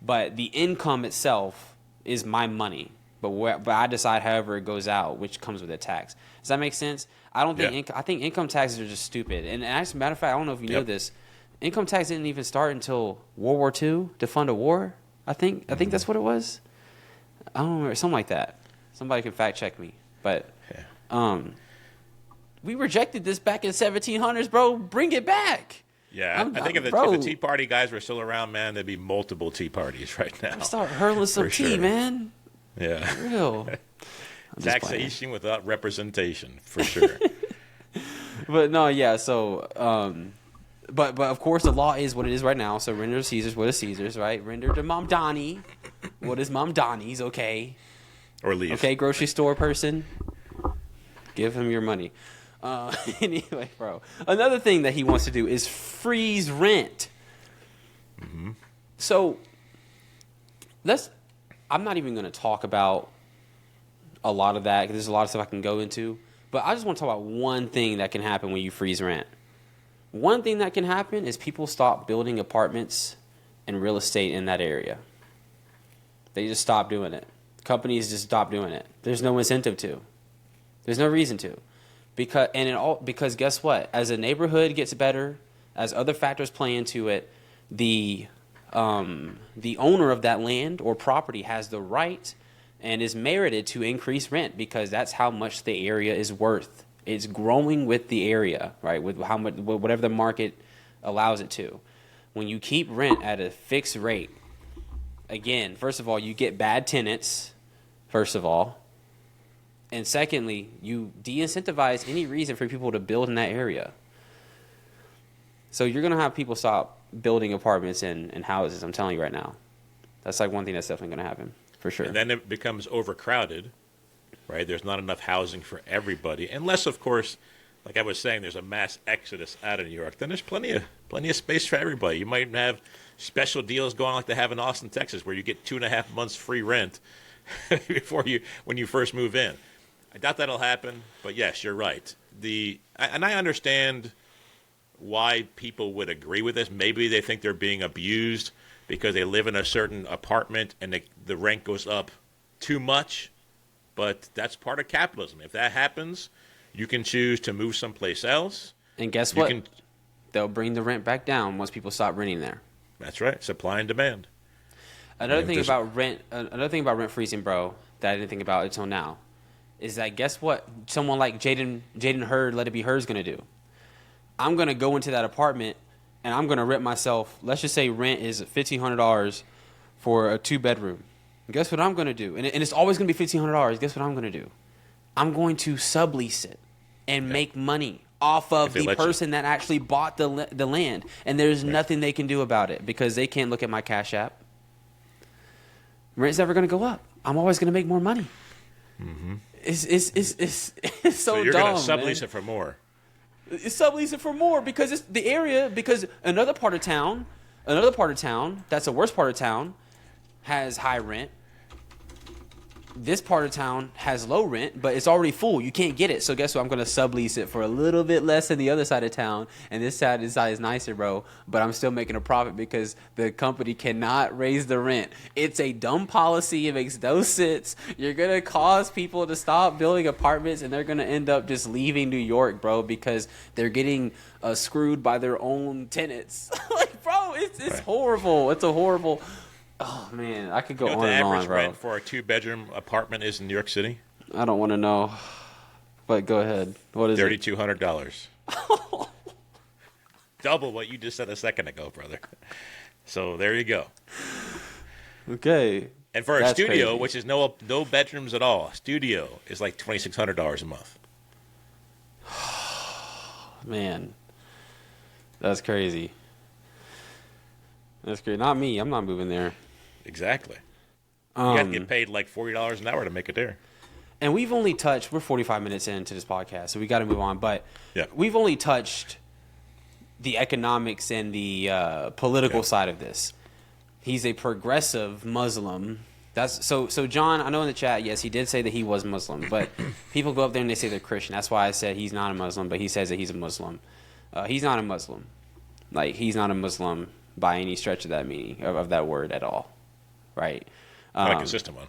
But the income itself is my money. But I decide however it goes out, which comes with a tax. Does that make sense? I don't think I think income taxes are just stupid. And as a matter of fact, I don't know if you know this, income tax didn't even start until World War II to fund a war. I think that's what it was. I don't remember, something like that. Somebody can fact check me. But we rejected this back in 1700s, bro. Bring it back. Yeah, I think if the Tea Party guys were still around, man, there'd be multiple Tea Parties right now. Start hurling some tea, man. Yeah. For real. Taxation without representation, for sure. But no, yeah. So, but of course, the law is what it is right now. So render to Caesar's what is Caesar's, right? Render to Mamdani what is Mamdani's, okay? Or leave. Okay, grocery store person, give him your money. Anyway, bro. Another thing that he wants to do is freeze rent. Mm-hmm. So I'm not even going to talk about a lot of that, because there's a lot of stuff I can go into. But I just want to talk about one thing that can happen when you freeze rent. One thing that can happen is people stop building apartments and real estate in that area. They just stop doing it. Companies just stop doing it. There's no incentive to. There's no reason to. Because guess what? As a neighborhood gets better, as other factors play into it, the owner of that land or property has the right and is merited to increase rent, because that's how much the area is worth. It's growing with the area, right? With how much, whatever the market allows it to. When you keep rent at a fixed rate, again, first of all, you get bad tenants, first of all. And secondly, you de-incentivize any reason for people to build in that area. So you're going to have people stop building apartments and houses, I'm telling you right now. That's like one thing that's definitely going to happen, for sure. And then it becomes overcrowded, right? There's not enough housing for everybody. Unless, of course, like I was saying, there's a mass exodus out of New York. Then there's plenty of space for everybody. You might have special deals going on like they have in Austin, Texas, where you get 2.5 months free rent when you first move in. I doubt that'll happen, but yes, you're right. And I understand why people would agree with this. Maybe they think they're being abused because they live in a certain apartment and the rent goes up too much, but that's part of capitalism. If that happens, you can choose to move someplace else. And guess what? They'll bring the rent back down once people stop renting there. That's right. Supply and demand. Another thing about rent freezing, bro, that I didn't think about until now, is that guess what someone like Jaden Hurd, Let It Be Heard's going to do? I'm going to go into that apartment and I'm going to rent myself, let's just say rent is $1,500 for a 2-bedroom. Guess what I'm going to do? And it's always going to be $1,500. Guess what I'm going to do? I'm going to sublease it and make money off of the person that actually bought the land. And there's nothing they can do about it because they can't look at my Cash App. Rent's never going to go up. I'm always going to make more money. Mm-hmm. It's so you're dumb, going to sublease it for more. It's sublease it for more because it's the area, because another part of town that's a worse part of town, has high rent. this part of town has low rent, but it's already full. You can't get it. So guess what? I'm going to sublease it for a little bit less than the other side of town. And this side is nicer, bro. But I'm still making a profit because the company cannot raise the rent. It's a dumb policy. It makes no sense. You're going to cause people to stop building apartments, and they're going to end up just leaving New York, bro, because they're getting screwed by their own tenants. Like, bro, it's horrible. It's a horrible... Oh, man, I could go on and on, bro. The average rent for a 2-bedroom apartment is in New York City? I don't want to know, but go ahead. What is it? $3,200. Double what you just said a second ago, brother. So there you go. Okay. And for a studio, crazy. which is no bedrooms at all, studio is like $2,600 a month. Man, that's crazy. That's great. Not me. I'm not moving there. Exactly. You have to get paid like $40 an hour to make it there. And we're 45 minutes into this podcast, so we got to move on. But yeah. We've only touched the economics and the political side of this. He's a progressive Muslim. That's so John, I know in the chat, yes, he did say that he was Muslim, but people go up there and they say they're Christian. That's why I said he's not a Muslim, but he says that he's a Muslim. He's not a Muslim. Like, he's not a Muslim by any stretch of that meaning, of that word at all, right? Not a consistent one.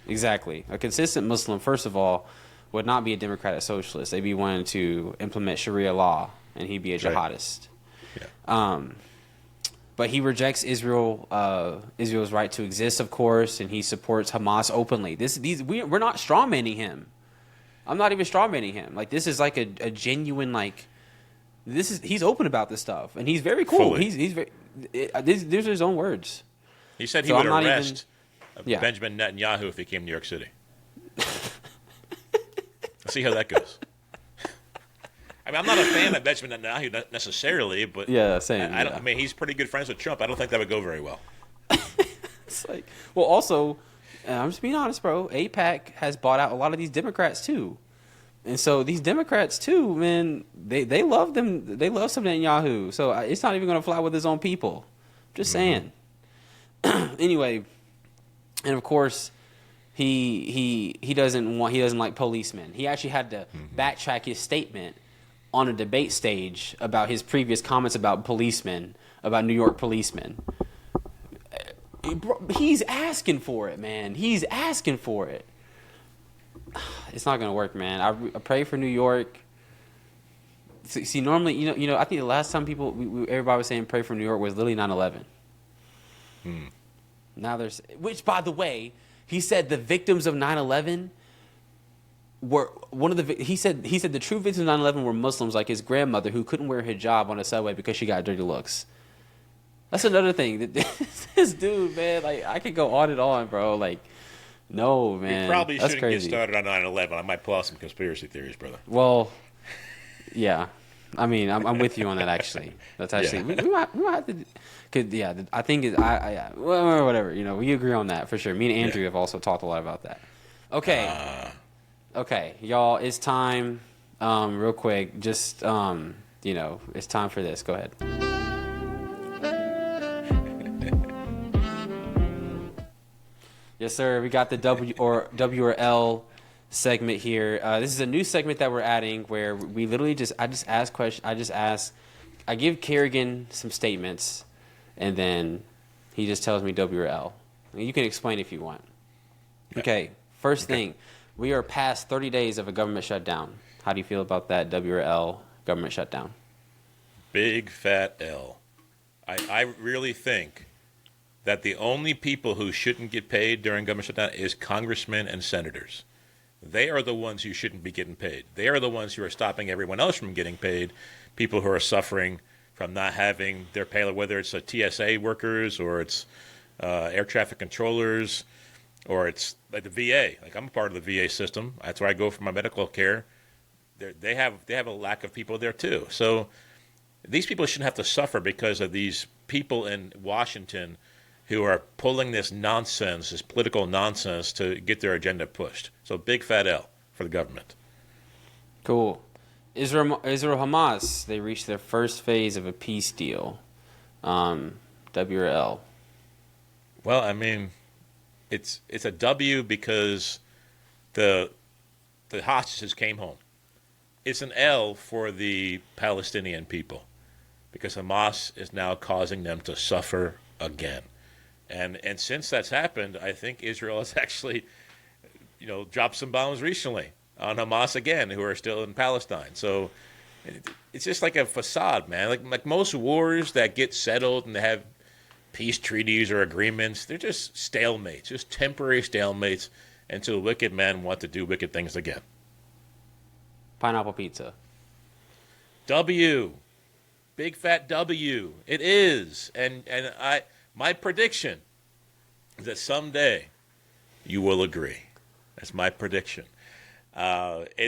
Exactly. A consistent Muslim, first of all, would not be a democratic socialist. They'd be wanting to implement Sharia law, and he'd be a jihadist. Yeah. But he rejects Israel's right to exist, of course, and he supports Hamas openly. We're not strawmanning him. I'm not even strawmanning him. Like, this is like a genuine, like, he's open about this stuff, and he's very cool. Fully. He's very. These are his own words. He said he would arrest Yeah. Benjamin Netanyahu if he came to New York City. Let's see how that goes. I mean, I'm not a fan of Benjamin Netanyahu necessarily, but yeah, same. I mean, he's pretty good friends with Trump. I don't think that would go very well. It's like, well, also, I'm just being honest, bro. AIPAC has bought out a lot of these Democrats too, and so these Democrats too, man, they love them. They love some Netanyahu. So it's not even going to fly with his own people. Just saying. Anyway, and of course, he doesn't like policemen. He actually had to backtrack his statement on a debate stage about his previous comments about policemen, about New York policemen. He's asking for it, man. He's asking for it. It's not gonna work, man. I pray for New York. See, normally, you know, I think the last time everybody was saying pray for New York was literally 9/11. Now which, by the way, he said the victims of 9/11 were he said the true victims of 9/11 were Muslims, like his grandmother who couldn't wear hijab on a subway because she got dirty looks. That's another thing. This dude, man, like, I could go on and on, bro. Like, no, man. We probably That's shouldn't crazy. get started on 9/11. I might pull out some conspiracy theories, brother. Well, yeah. I mean, I'm with you on that, actually. That's actually we might have to. I think well, whatever. You know, we agree on that for sure. Me and Andrew have also talked a lot about that. Okay. Okay, y'all, it's time. Real quick, just it's time for this. Go ahead. Yes, sir. We got the W or L segment here. This is a new segment that we're adding where we literally I ask questions. I give Kerrigan some statements, and then he just tells me W or L. And you can explain if you want. Okay. First thing, we are past 30 days of a government shutdown. How do you feel about that W or L government shutdown? Big fat L. I really think that the only people who shouldn't get paid during government shutdown is congressmen and senators. They are the ones who shouldn't be getting paid. They are the ones who are stopping everyone else from getting paid, people who are suffering from not having their pay, whether it's TSA workers or it's air traffic controllers or it's like the VA. Like, I'm a part of the VA system. That's where I go for my medical care. They have a lack of people there too. So these people shouldn't have to suffer because of these people in Washington who are pulling this nonsense, this political nonsense, to get their agenda pushed. So big fat L for the government. Cool. Israel Hamas, they reached their first phase of a peace deal. W or L? Well, I mean, it's a W because the hostages came home. It's an L for the Palestinian people because Hamas is now causing them to suffer again. And since that's happened, I think Israel has actually, dropped some bombs recently on Hamas again, who are still in Palestine. So it's just like a facade, man. Like most wars that get settled and they have peace treaties or agreements, they're just stalemates, just temporary stalemates until wicked men want to do wicked things again. Pineapple pizza. W. Big fat W. It is. And my prediction is that someday you will agree. That's my prediction. Gets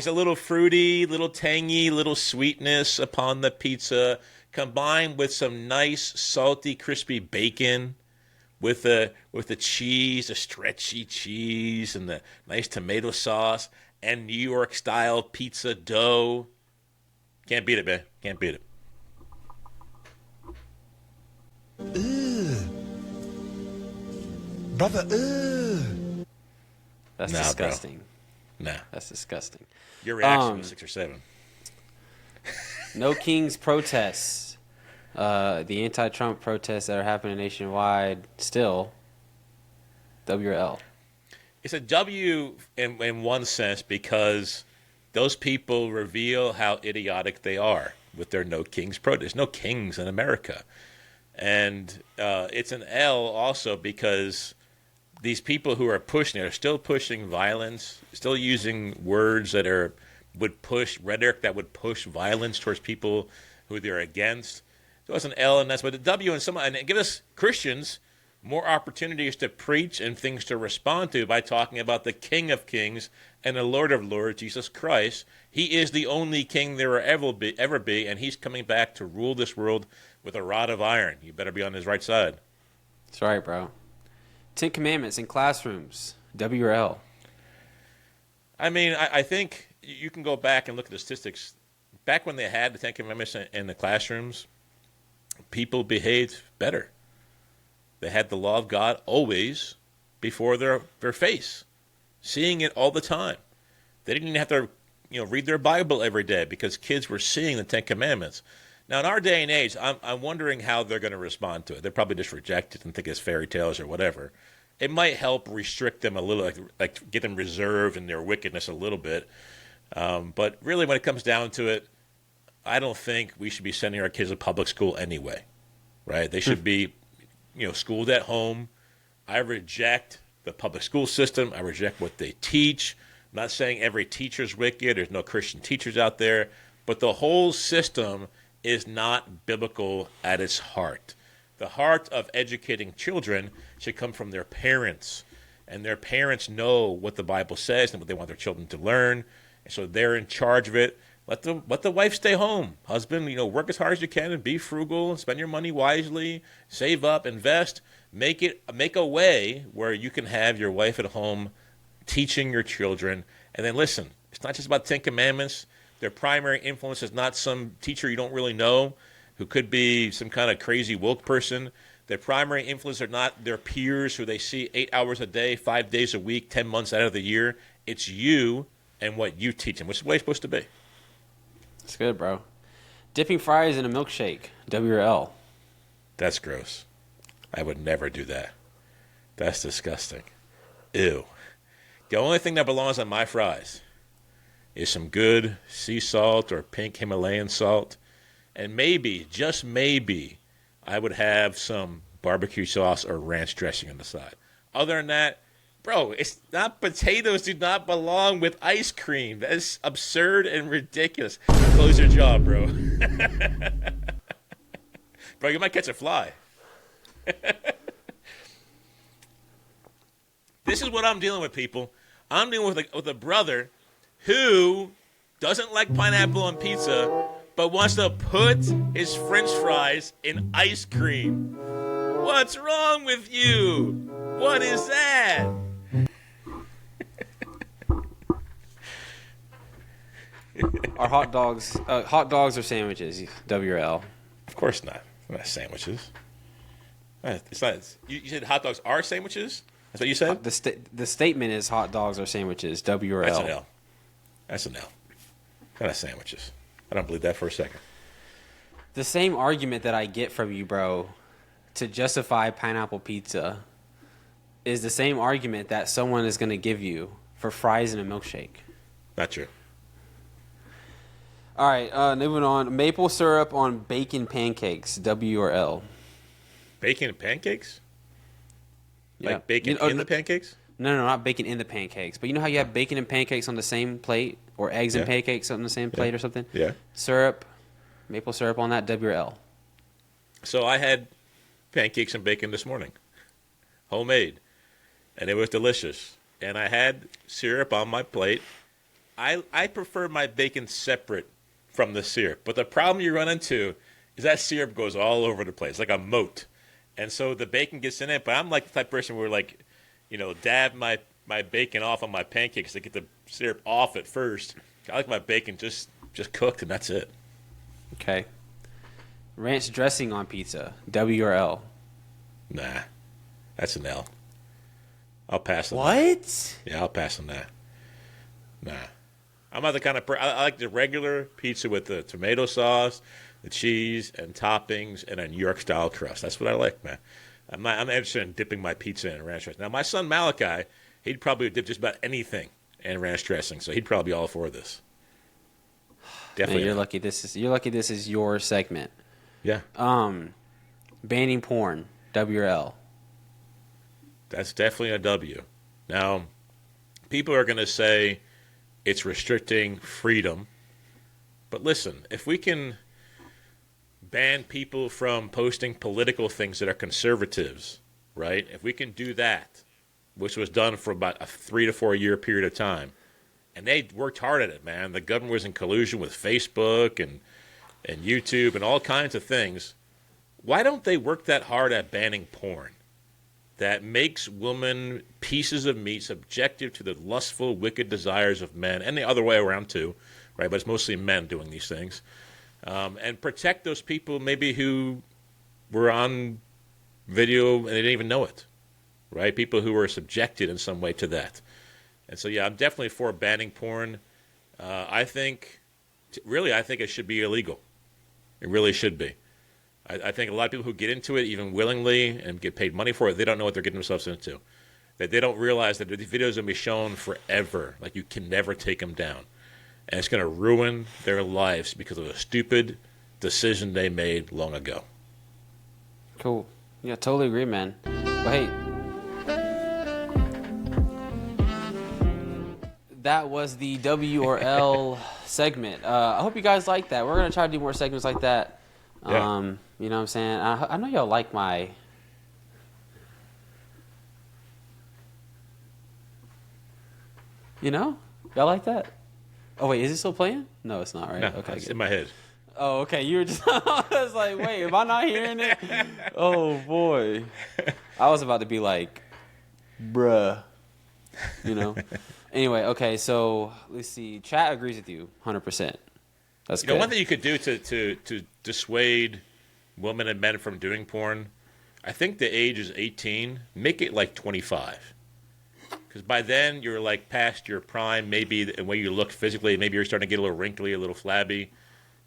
a little fruity, little tangy, little sweetness upon the pizza, combined with some nice, salty, crispy bacon, with the cheese, the stretchy cheese, and the nice tomato sauce, and New York style pizza dough. Can't beat it, man. Can't beat it. Brother, That's Nah, disgusting. Nah. That's disgusting. Your reaction was 6 or 7. No Kings protests. The anti-Trump protests that are happening nationwide still. W or L? It's a W in one sense because those people reveal how idiotic they are with their No Kings protest. No kings in America. And it's an L also because these people who are pushing it are still pushing violence, still using words that would push rhetoric that would push violence towards people who they're against. So it's an L, and that's but the W and it gives us Christians more opportunities to preach and things to respond to by talking about the King of Kings and the Lord of Lords, Jesus Christ. He is the only king there will ever be, and he's coming back to rule this world with a rod of iron. You better be on his right side. That's right, bro. 10 Commandments in classrooms. W or L? I mean, I think you can go back and look at the statistics. Back when they had the 10 Commandments in the classrooms, people behaved better. They had the law of God always before their face, seeing it all the time. They didn't even have to read their Bible every day because kids were seeing the 10 Commandments. Now, in our day and age, I'm wondering how they're going to respond to it. They'll probably just reject it and think it's fairy tales or whatever. It might help restrict them a little, like get them reserved in their wickedness a little bit. But really, when it comes down to it, I don't think we should be sending our kids to public school anyway, right? They should be, schooled at home. I reject the public school system. I reject what they teach. I'm not saying every teacher's wicked. There's no Christian teachers out there. But the whole system is not biblical at its heart. The heart of educating children should come from their parents. And their parents know what the Bible says and what they want their children to learn. And so they're in charge of it. Let the wife stay home. Husband, work as hard as you can and be frugal and spend your money wisely. Save up, invest. Make a way where you can have your wife at home teaching your children. And then listen, it's not just about 10 Commandments. Their primary influence is not some teacher you don't really know who could be some kind of crazy woke person. Their primary influence are not their peers who they see 8 hours a day, 5 days a week, 10 months out of the year. It's you and what you teach them, which is the way it's supposed to be. That's good, bro. Dipping fries in a milkshake. W or L? That's gross. I would never do that. That's disgusting. Ew. The only thing that belongs on my fries is some good sea salt or pink Himalayan salt. And maybe, just maybe, I would have some barbecue sauce or ranch dressing on the side. Other than that, bro, it's not, potatoes do not belong with ice cream. That is absurd and ridiculous. Close your jaw, bro. Bro, you might catch a fly. This is what I'm dealing with, people. I'm dealing with a brother who doesn't like pineapple on pizza, but wants to put his French fries in ice cream. What's wrong with you? What is that? Are hot dogs or sandwiches? W or L? Of course not. They're not sandwiches. It's not. You said hot dogs are sandwiches? That's what you said? The statement is hot dogs are sandwiches, W or L. That's an L. That's an L. Kind of sandwiches. I don't believe that for a second. The same argument that I get from you, bro, to justify pineapple pizza is the same argument that someone is going to give you for fries and a milkshake. Not true. All right, moving on. Maple syrup on bacon pancakes, W or L? Bacon and pancakes? Yeah. Like bacon in the pancakes? No, not bacon in the pancakes. But you know how you have bacon and pancakes on the same plate? Or eggs and pancakes on the same plate or something? Yeah. Syrup, maple syrup on that, W or L? So I had pancakes and bacon this morning. Homemade. And it was delicious. And I had syrup on my plate. I prefer my bacon separate from the syrup. But the problem you run into is that syrup goes all over the place, like a moat. And so the bacon gets in it, but I'm like the type of person where, like, you know, dab my bacon off on my pancakes to get the syrup off at first. I like my bacon just cooked, and that's it. Okay. Ranch dressing on pizza, W or L? Nah, that's an L. I'll pass on that. What? Yeah, I'll pass on that. Nah. I'm not the kind of I like the regular pizza with the tomato sauce, the cheese, and toppings, and a New York style crust. That's what I like, man. I'm interested in dipping my pizza in ranch dressing. Now, my son Malachi, he'd probably dip just about anything in ranch dressing, so he'd probably be all for this. Definitely. Man, you're lucky this is your segment. Yeah. Banning porn, W or L? That's definitely a W. Now, people are going to say it's restricting freedom. But listen, if we can ban people from posting political things that are conservatives, right? If we can do that, which was done for about a 3 to 4 year period of time, and they worked hard at it, man. The government was in collusion with Facebook and YouTube and all kinds of things. Why don't they work that hard at banning porn that makes women pieces of meat subjective to the lustful, wicked desires of men, and the other way around too, right? But it's mostly men doing these things. And protect those people maybe who were on video and they didn't even know it, right? People who were subjected in some way to that. And so, yeah, I'm definitely for banning porn. I think it should be illegal. It really should be. I think a lot of people who get into it, even willingly, and get paid money for it, they don't know what they're getting themselves into. That they don't realize that the videos are going to be shown forever. Like, you can never take them down. And it's going to ruin their lives because of a stupid decision they made long ago. Cool. Yeah, totally agree, man. But hey, that was the W or L segment. I hope you guys like that. We're going to try to do more segments like that. Yeah. You know what I'm saying? I know y'all like my... You know? Y'all like that? Oh, wait, is it still playing? No, it's not, right? No, Okay, it's good. in my head. Oh, okay. You were just... I was like, wait, am I not hearing it? Oh, boy. I was about to be like, bruh. You know? Anyway, okay, so let's see. Chat agrees with you 100%. That's good. One thing you could do to dissuade women and men from doing porn, I think the age is 18. Make it like 25. Because by then you're like past your prime, maybe the way you look physically, maybe you're starting to get a little wrinkly, a little flabby.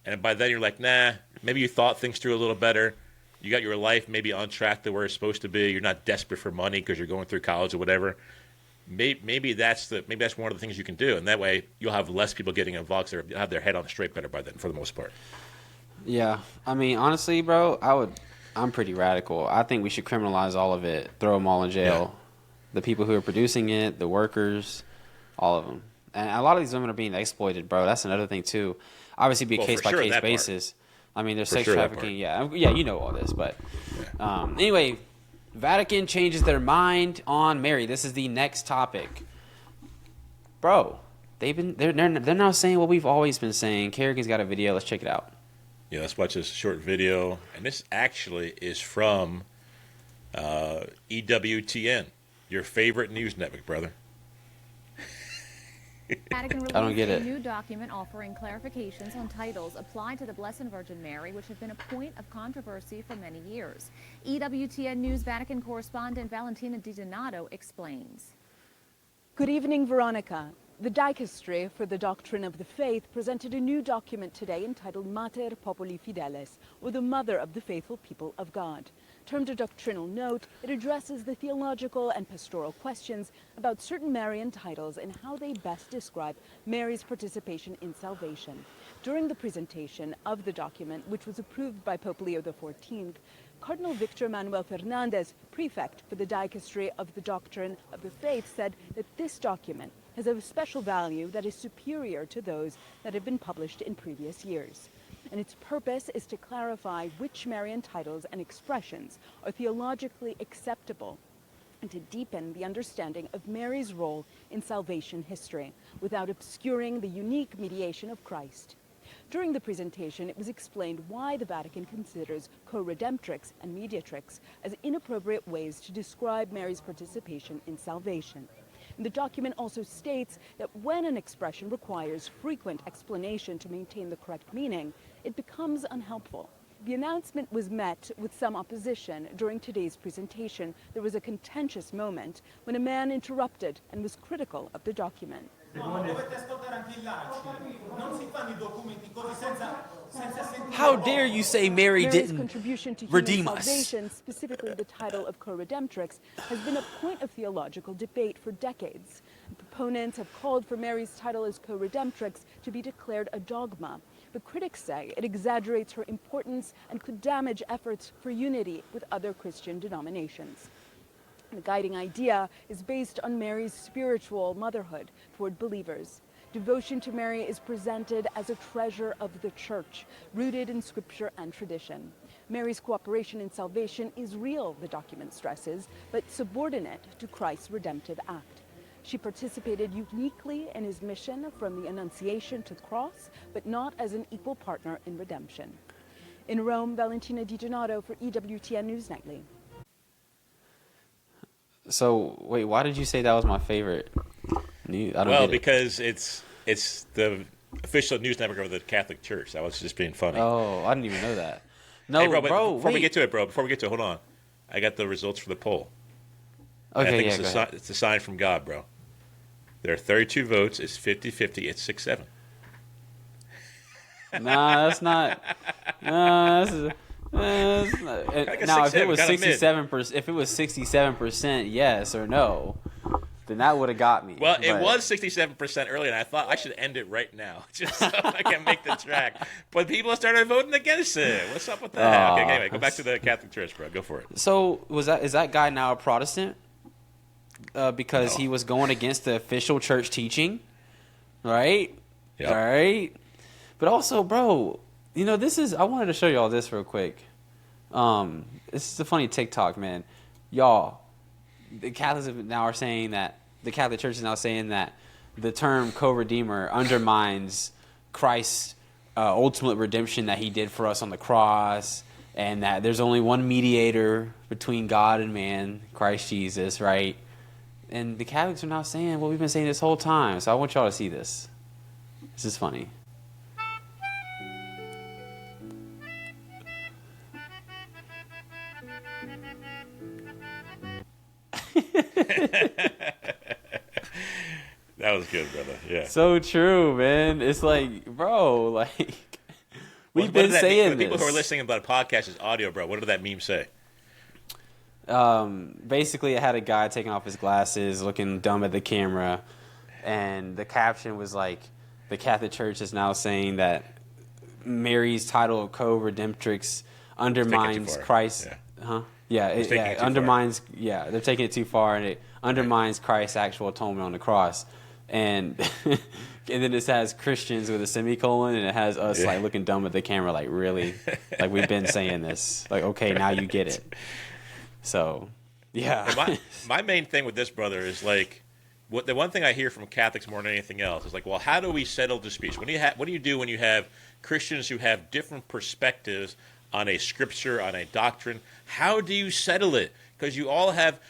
And by then you're like, nah, maybe you thought things through a little better. You got your life maybe on track to where it's supposed to be. You're not desperate for money because you're going through college or whatever. Maybe that's one of the things you can do, and that way you'll have less people getting involved. So they'll have their head on straight better by then, for the most part. Yeah, I mean, honestly, bro, I'm pretty radical. I think we should criminalize all of it, throw them all in jail. Yeah. The people who are producing it, the workers, all of them. And a lot of these women are being exploited, bro. That's another thing too. Obviously, be a case by case basis. I mean, there's sex trafficking. Yeah, you know all this, but anyway. Vatican changes their mind on Mary. This is the next topic, bro. They're now saying what we've always been saying. Kerrigan's got a video. Let's check it out. Yeah, let's watch this short video. And this actually is from EWTN, your favorite news network, brother. Vatican I don't get released it. a new document offering clarifications on titles applied to the Blessed Virgin Mary, which have been a point of controversy for many years. EWTN News Vatican correspondent Valentina Di Donato explains. Good evening, Veronica. The Dicastery for the Doctrine of the Faith presented a new document today entitled Mater Populi Fideles, or the Mother of the Faithful People of God. Termed a doctrinal note, it addresses the theological and pastoral questions about certain Marian titles and how they best describe Mary's participation in salvation. During the presentation of the document, which was approved by Pope Leo XIV, Cardinal Victor Manuel Fernandez, prefect for the Dicastery of the Doctrine of the Faith, said that this document has a special value that is superior to those that have been published in previous years. And its purpose is to clarify which Marian titles and expressions are theologically acceptable and to deepen the understanding of Mary's role in salvation history without obscuring the unique mediation of Christ. During the presentation, it was explained why the Vatican considers Co-Redemptrix and Mediatrix as inappropriate ways to describe Mary's participation in salvation. The document also states that when an expression requires frequent explanation to maintain the correct meaning, it becomes unhelpful. The announcement was met with some opposition. During today's presentation, there was a contentious moment when a man interrupted and was critical of the document. How dare you say Mary Mary's didn't contribution to redeem human us? salvation, specifically the title of Co-Redemptrix, has been a point of theological debate for decades. Proponents have called for Mary's title as Co-Redemptrix to be declared a dogma. But critics say it exaggerates her importance and could damage efforts for unity with other Christian denominations. The guiding idea is based on Mary's spiritual motherhood toward believers. Devotion to Mary is presented as a treasure of the Church, rooted in Scripture and tradition. Mary's cooperation in salvation is real, the document stresses, but subordinate to Christ's redemptive act. She participated uniquely in his mission from the Annunciation to the cross, but not as an equal partner in redemption. In Rome, Valentina Di Donato for EWTN News Nightly. So, wait, why did you say that was my favorite? Well, because it's the official news network of the Catholic Church. That was just being funny. Oh, I didn't even know that. No, hey, bro, before we get to it, hold on. I got the results for the poll. Okay, I think yeah, it's a sign from God, bro. There are 32 votes. It's 50-50. It's 6-7. Nah, that's not. Nah, that's not. Now, if it was 67%, if it was 67%, yes or no, then that would have got me. Well, it was 67% earlier, and I thought I should end it right now, just so I can make the track. But people started voting against it. What's up with that? Okay, anyway, go back to the Catholic Church, bro. Go for it. So, is that guy now a Protestant? Because he was going against the official church teaching, right? Yep. All right. But also, bro, I wanted to show y'all this real quick. This is a funny TikTok, man. Y'all, the Catholics now are saying that the Catholic Church is now saying that the term co-redeemer undermines Christ's ultimate redemption that he did for us on the cross, and that there's only one mediator between God and man, Christ Jesus, right? And the Catholics are now saying what we've been saying this whole time. So I want y'all to see this. This is funny. That was good, brother. Yeah. So true, man. It's like, bro, like we've been saying this. People who are listening about a podcast is audio, bro. What did that meme say? Basically, it had a guy taking off his glasses, looking dumb at the camera, and the caption was like, "The Catholic Church is now saying that Mary's title of Co-Redemptrix undermines Christ." Yeah. Huh? Yeah, it undermines. Far. Yeah, they're taking it too far, and it undermines Christ's actual atonement on the cross. And and then it has Christians with a semicolon, and it has us like looking dumb at the camera, like really, like we've been saying this. Like, okay, now you get it. So, yeah. My main thing with this, brother, is like, the one thing I hear from Catholics more than anything else is like, well, how do we settle disputes? What do you do when you have Christians who have different perspectives on a scripture, on a doctrine? How do you settle it? because you have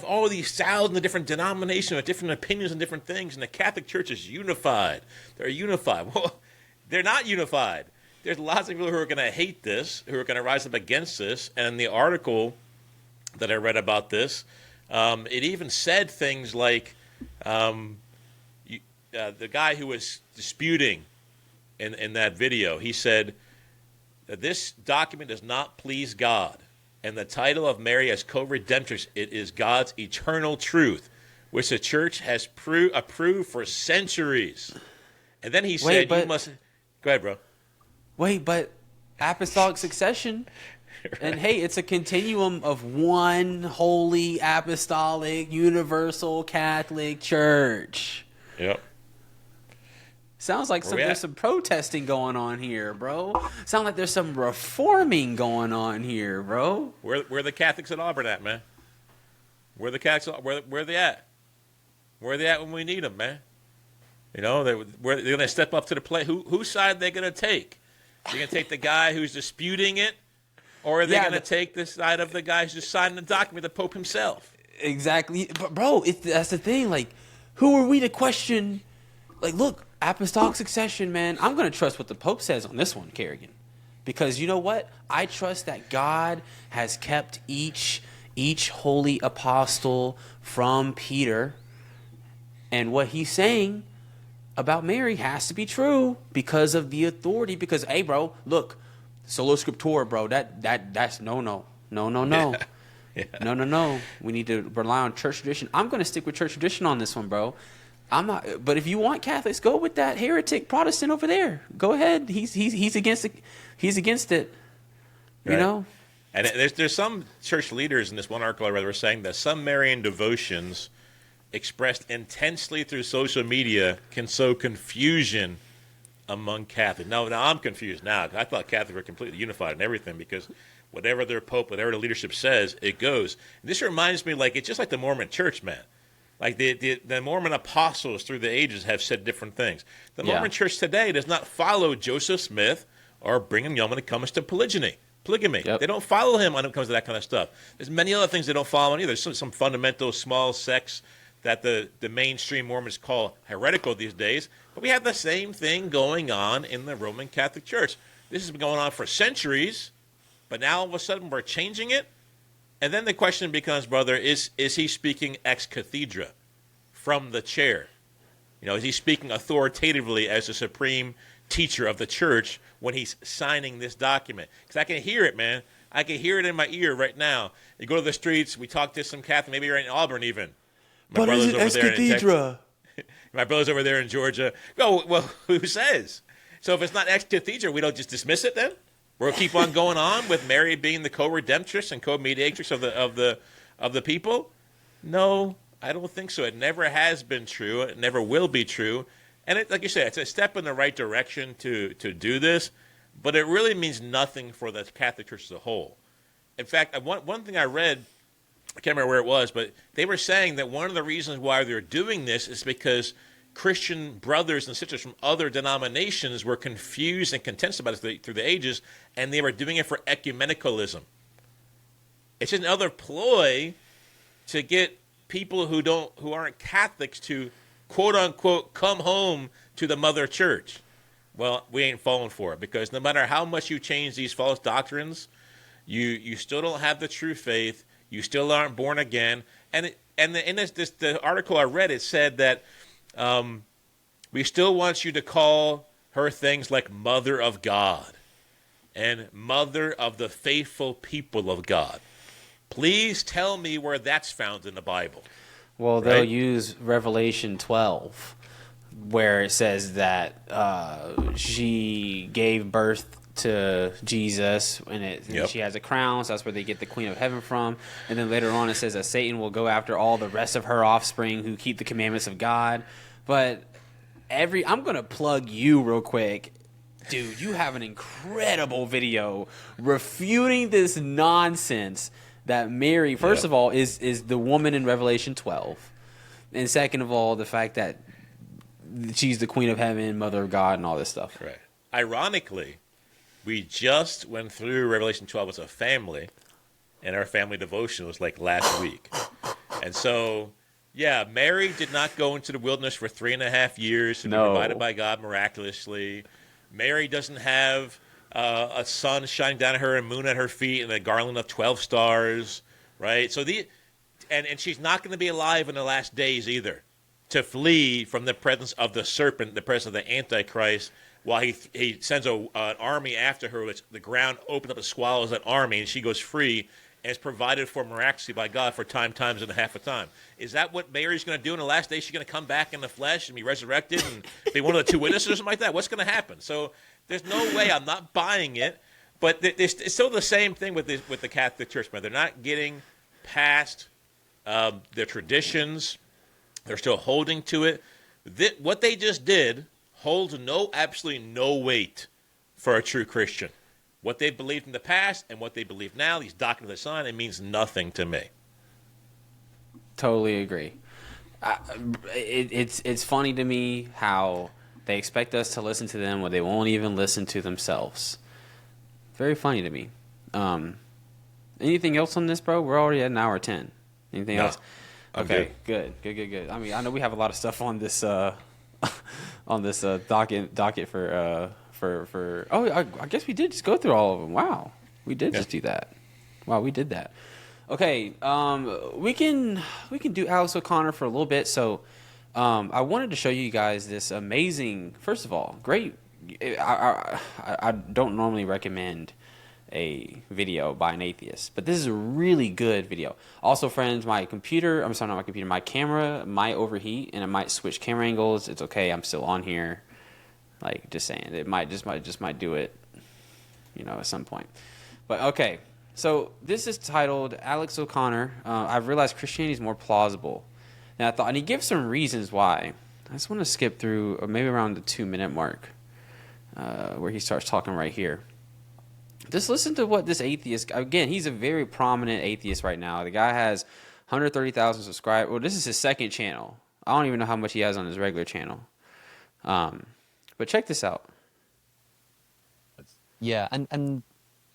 all these thousands of different denominations with different opinions and different things, and the Catholic Church is unified. They're unified. Well, they're not unified. There's lots of people who are going to hate this, who are going to rise up against this. And the article that I read about this, it even said things like the guy who was disputing in that video, he said that this document does not please God. And the title of Mary as Co-Redemptrix, it is God's eternal truth, which the church has approved for centuries. And then he said, you must... Go ahead, bro. Wait, but apostolic succession, right. And hey, it's a continuum of one holy, apostolic, universal Catholic Church. Yep. Sounds like there's some protesting going on here, bro. Sounds like there's some reforming going on here, bro. Where the Catholics at Auburn at, man? Where the Catholics? Where they at? Where are they at when we need them, man? You know, they're going to step up to the plate. Whose side are they going to take? They're going to take the guy who's disputing it, or are they going to take the side of the guy who's just signing the document, the Pope himself? Exactly, but bro, that's the thing. Like, who are we to question? Like, look. Apostolic succession, man. I'm going to trust what the Pope says on this one, Kerrigan. Because you know what? I trust that God has kept each holy apostle from Peter. And what he's saying about Mary has to be true because of the authority. Because, hey, bro, look, solo scriptura, bro. That's no. Yeah. No. We need to rely on church tradition. I'm going to stick with church tradition on this one, bro. I'm not, but if you want Catholics, go with that heretic Protestant over there. Go ahead. He's against it. He's against it. You know. And there's some church leaders in this one article I read were saying that some Marian devotions expressed intensely through social media can sow confusion among Catholics. Now I'm confused now. I thought Catholics were completely unified in everything because whatever their Pope, whatever the leadership says, it goes. And this reminds me, like, it's just like the Mormon Church, man. Like the Mormon apostles through the ages have said different things. The Mormon Church today does not follow Joseph Smith or Brigham Young when it comes to polygamy. Yep. They don't follow him when it comes to that kind of stuff. There's many other things they don't follow either. There's some fundamental small sects that the mainstream Mormons call heretical these days. But we have the same thing going on in the Roman Catholic Church. This has been going on for centuries, but now all of a sudden we're changing it. And then the question becomes, brother, is he speaking ex cathedra from the chair? You know, is he speaking authoritatively as the supreme teacher of the church when he's signing this document? Because I can hear it, man. I can hear it in my ear right now. You go to the streets, we talk to some Catholic, maybe you're in Auburn even. But is it ex cathedra? My brother's over there in Georgia. Oh, well, who says? So if it's not ex cathedra, we don't just dismiss it then? We'll keep on going on with Mary being the co-redemptrix and co-mediatrix of the people? No, I don't think so. It never has been true. It never will be true. And like you said, it's a step in the right direction to do this, but it really means nothing for the Catholic Church as a whole. In fact, one thing I read, I can't remember where it was, but they were saying that one of the reasons why they're doing this is because Christian brothers and sisters from other denominations were confused and contentious about it through the ages, and they were doing it for ecumenicalism. It's just another ploy to get people who aren't Catholics to quote unquote come home to the mother church. Well, we ain't falling for it, because no matter how much you change these false doctrines, you still don't have the true faith. You still aren't born again. And in the article I read, it said that we still want you to call her things like Mother of God and Mother of the faithful people of God. Please tell me where that's found in the Bible. Well, they'll use Revelation 12, where it says that she gave birth to Jesus, and she has a crown, so that's where they get the Queen of Heaven from. And then later on it says that Satan will go after all the rest of her offspring who keep the commandments of God. But I'm going to plug you real quick. Dude, you have an incredible video refuting this nonsense that Mary, first of all, is the woman in Revelation 12. And second of all, the fact that she's the Queen of Heaven, Mother of God, and all this stuff. Right. Ironically, we just went through Revelation 12 as a family, in our family devotionals like last week. And so, yeah, Mary did not go into the wilderness for 3.5 years to be provided by God miraculously. Mary doesn't have a sun shining down at her and moon at her feet and a garland of 12 stars, right? So and she's not going to be alive in the last days either, to flee from the presence of the serpent, the presence of the Antichrist, while he sends an army after her, which the ground opens up and swallows that army, and she goes free and is provided for miraculously by God for times and a half a time. Is that what Mary's going to do in the last days? She's going to come back in the flesh and be resurrected and be one of the two witnesses or something like that? What's going to happen? So there's no way. I'm not buying it. But it's still the same thing with the Catholic Church, man. They're not getting past their traditions. They're still holding to it. What they just did holds absolutely no weight for a true Christian. What they believed in the past and what they believe now, these doctrines they sign, it means nothing to me. Totally agree. It's funny to me how they expect us to listen to them when they won't even listen to themselves. Very funny to me. Anything else on this, bro? We're already at an hour 10. Anything else? Okay, good. I mean, I know we have a lot of stuff on this on this docket for. I guess we did just go through all of them. Wow, we did just do that. Wow, we did that. Okay, we can do Alex O'Connor for a little bit. So, I wanted to show you guys this amazing. First of all, great. I don't normally recommend a video by an atheist, but this is a really good video. Also, friends, my camera might overheat and it might switch camera angles. It's okay. I'm still on here. Like, just saying, it might do it, at some point. But okay, so this is titled Alex O'Connor. I've realized Christianity is more plausible. And he gives some reasons why. I just want to skip through maybe around the 2-minute mark, where he starts talking right here. Just listen to what this atheist. Again, he's a very prominent atheist right now. The guy has 130,000 subscribers. Well, this is his second channel. I don't even know how much he has on his regular channel. But check this out. Yeah, and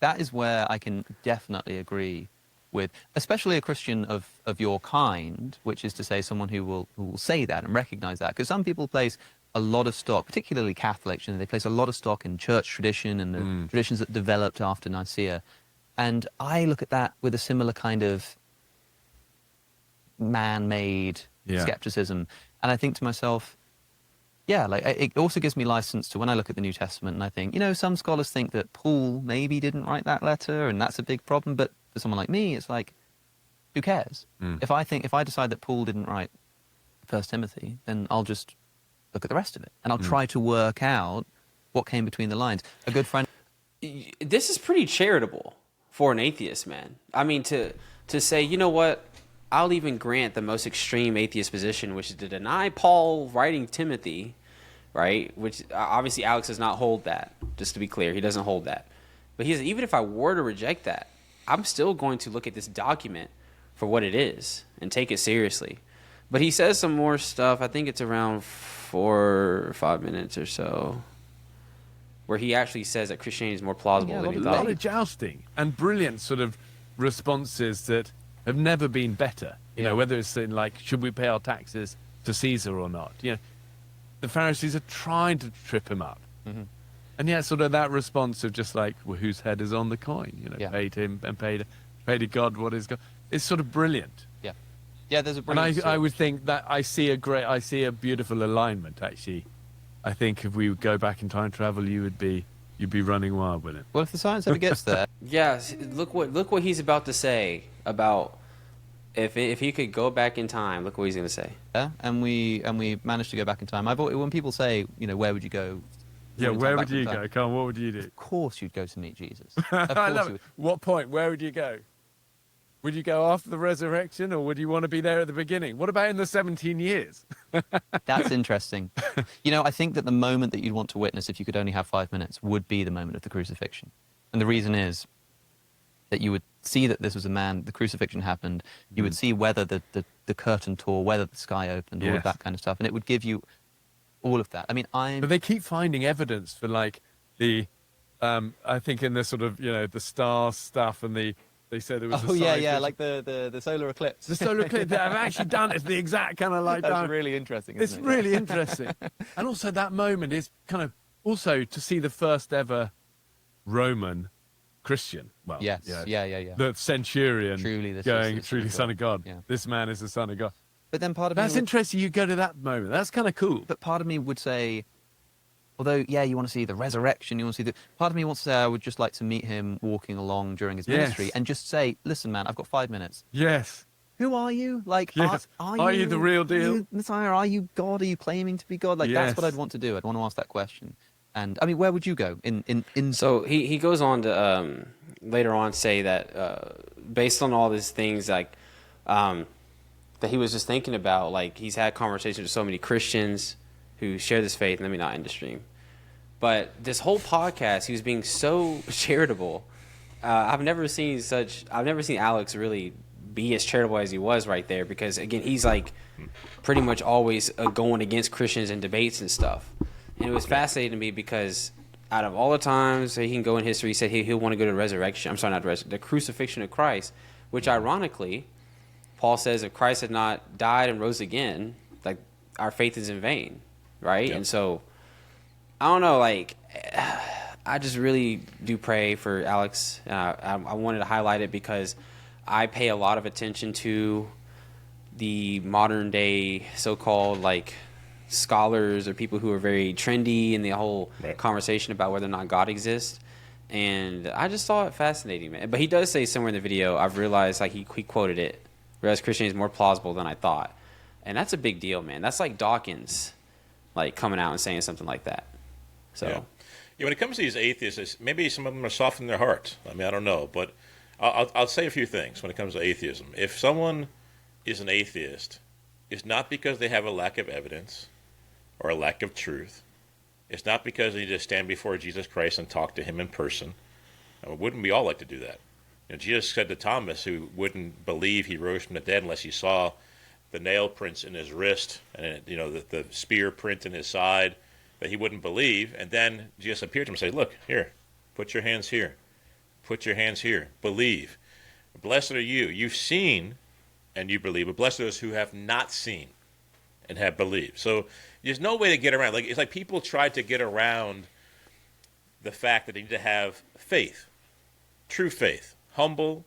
that is where I can definitely agree with, especially a Christian of your kind, which is to say someone who will say that and recognize that. Because some people place a lot of stock, particularly Catholics, they place a lot of stock in church tradition and the traditions that developed after Nicaea. And I look at that with a similar kind of man-made skepticism. And I think to myself, yeah, like it also gives me license to, when I look at the New Testament and I think, some scholars think that Paul maybe didn't write that letter and that's a big problem. But for someone like me, it's like, who cares? If I decide that Paul didn't write 1 Timothy, then I'll just look at the rest of it and I'll try to work out what came between the lines. A good friend. This is pretty charitable for an atheist, man. I mean, to say, you know what? I'll even grant the most extreme atheist position, which is to deny Paul writing Timothy, right? Which obviously Alex does not hold that, just to be clear. He doesn't hold that. But he says, even if I were to reject that, I'm still going to look at this document for what it is and take it seriously. But he says some more stuff. I think it's around 4 or 5 minutes or so, where he actually says that Christianity is more plausible than he thought. A lot of jousting and brilliant sort of responses that have never been better. You know, whether it's in like, should we pay our taxes to Caesar or not? The Pharisees are trying to trip him up. And yet sort of that response of just like, well, whose head is on the coin? Pay to him and pay to God what is God. It's sort of brilliant. Yeah, there's a brilliant. And I would think that I see a beautiful alignment, actually. I think if we would go back in time travel, you'd be running wild with it. Well, if the science ever gets there. Yes, look what he's about to say about if he could go back in time. Look what he's going to say. Yeah, and we managed to go back in time. When people say, where would you go? Yeah, where would you go? Come on, what would you do? Of course, you'd go to meet Jesus. I love it. What point? Where would you go? Would you go after the resurrection, or would you want to be there at the beginning? What about in the 17 years? That's interesting. I think that the moment that you'd want to witness, if you could only have 5 minutes, would be the moment of the crucifixion. And the reason is that you would see that this was a man, the crucifixion happened, you would see whether the curtain tore, whether the sky opened, all of that kind of stuff. And it would give you all of that. I mean, But they keep finding evidence for like the, I think in the sort of, the star stuff and the They said there was a Oh yeah, scientist- like the solar eclipse. The solar eclipse that I've actually done. It's the exact kind of like. That's really interesting. It's Isn't it? really interesting, and also that moment is kind of also to see the first ever Roman Christian. Well, Yes. Yeah. The centurion Truly, this going, is truly Son of God. Yeah. This man is the Son of God. But then part of That's me would, interesting. You go to that moment. That's kind of cool. But part of me would say, although you want to see the resurrection, you want to see the. Part of me wants to say I would just like to meet him walking along during his ministry and just say, listen, man, I've got 5 minutes. Yes. Who are you? Like, Yes. Are you the real deal? Are you Messiah? Are you God? Are you claiming to be God? Like, that's what I'd want to do. I'd want to ask that question. And I mean, where would you go? So he goes on to later on say that based on all these things, like that he was just thinking about, like he's had conversations with so many Christians who share this faith. Let me not end the stream. But this whole podcast, he was being so charitable. I've never seen Alex really be as charitable as he was right there, because again, he's like pretty much always going against Christians in debates and stuff. And it was fascinating to me because out of all the times that he can go in history, he said he'll want to go to the resurrection. I'm sorry, not the crucifixion of Christ, which ironically, Paul says if Christ had not died and rose again, like our faith is in vain, right? Yep. And so I don't know, like I just really do pray for Alex. I wanted to highlight it because I pay a lot of attention to the modern day so-called like scholars or people who are very trendy in the whole conversation about whether or not God exists. And I just saw it fascinating, man. But he does say somewhere in the video, I've realized, like he quoted it, whereas Christianity is more plausible than I thought. And that's a big deal, man. That's like Dawkins, like coming out and saying something like that. So, when it comes to these atheists, maybe some of them are softening their hearts. I mean, I don't know, but I'll say a few things when it comes to atheism. If someone is an atheist, it's not because they have a lack of evidence or a lack of truth. It's not because they just stand before Jesus Christ and talk to him in person. I mean, wouldn't we all like to do that? Jesus said to Thomas, who wouldn't believe he rose from the dead unless he saw the nail prints in his wrist and the spear print in his side, that he wouldn't believe. And then Jesus appeared to him and said, look, here, put your hands here. Put your hands here. Believe. Blessed are you. You've seen and you believe, but blessed are those who have not seen and have believed. So there's no way to get around. It's like people try to get around the fact that they need to have faith, true faith, humble,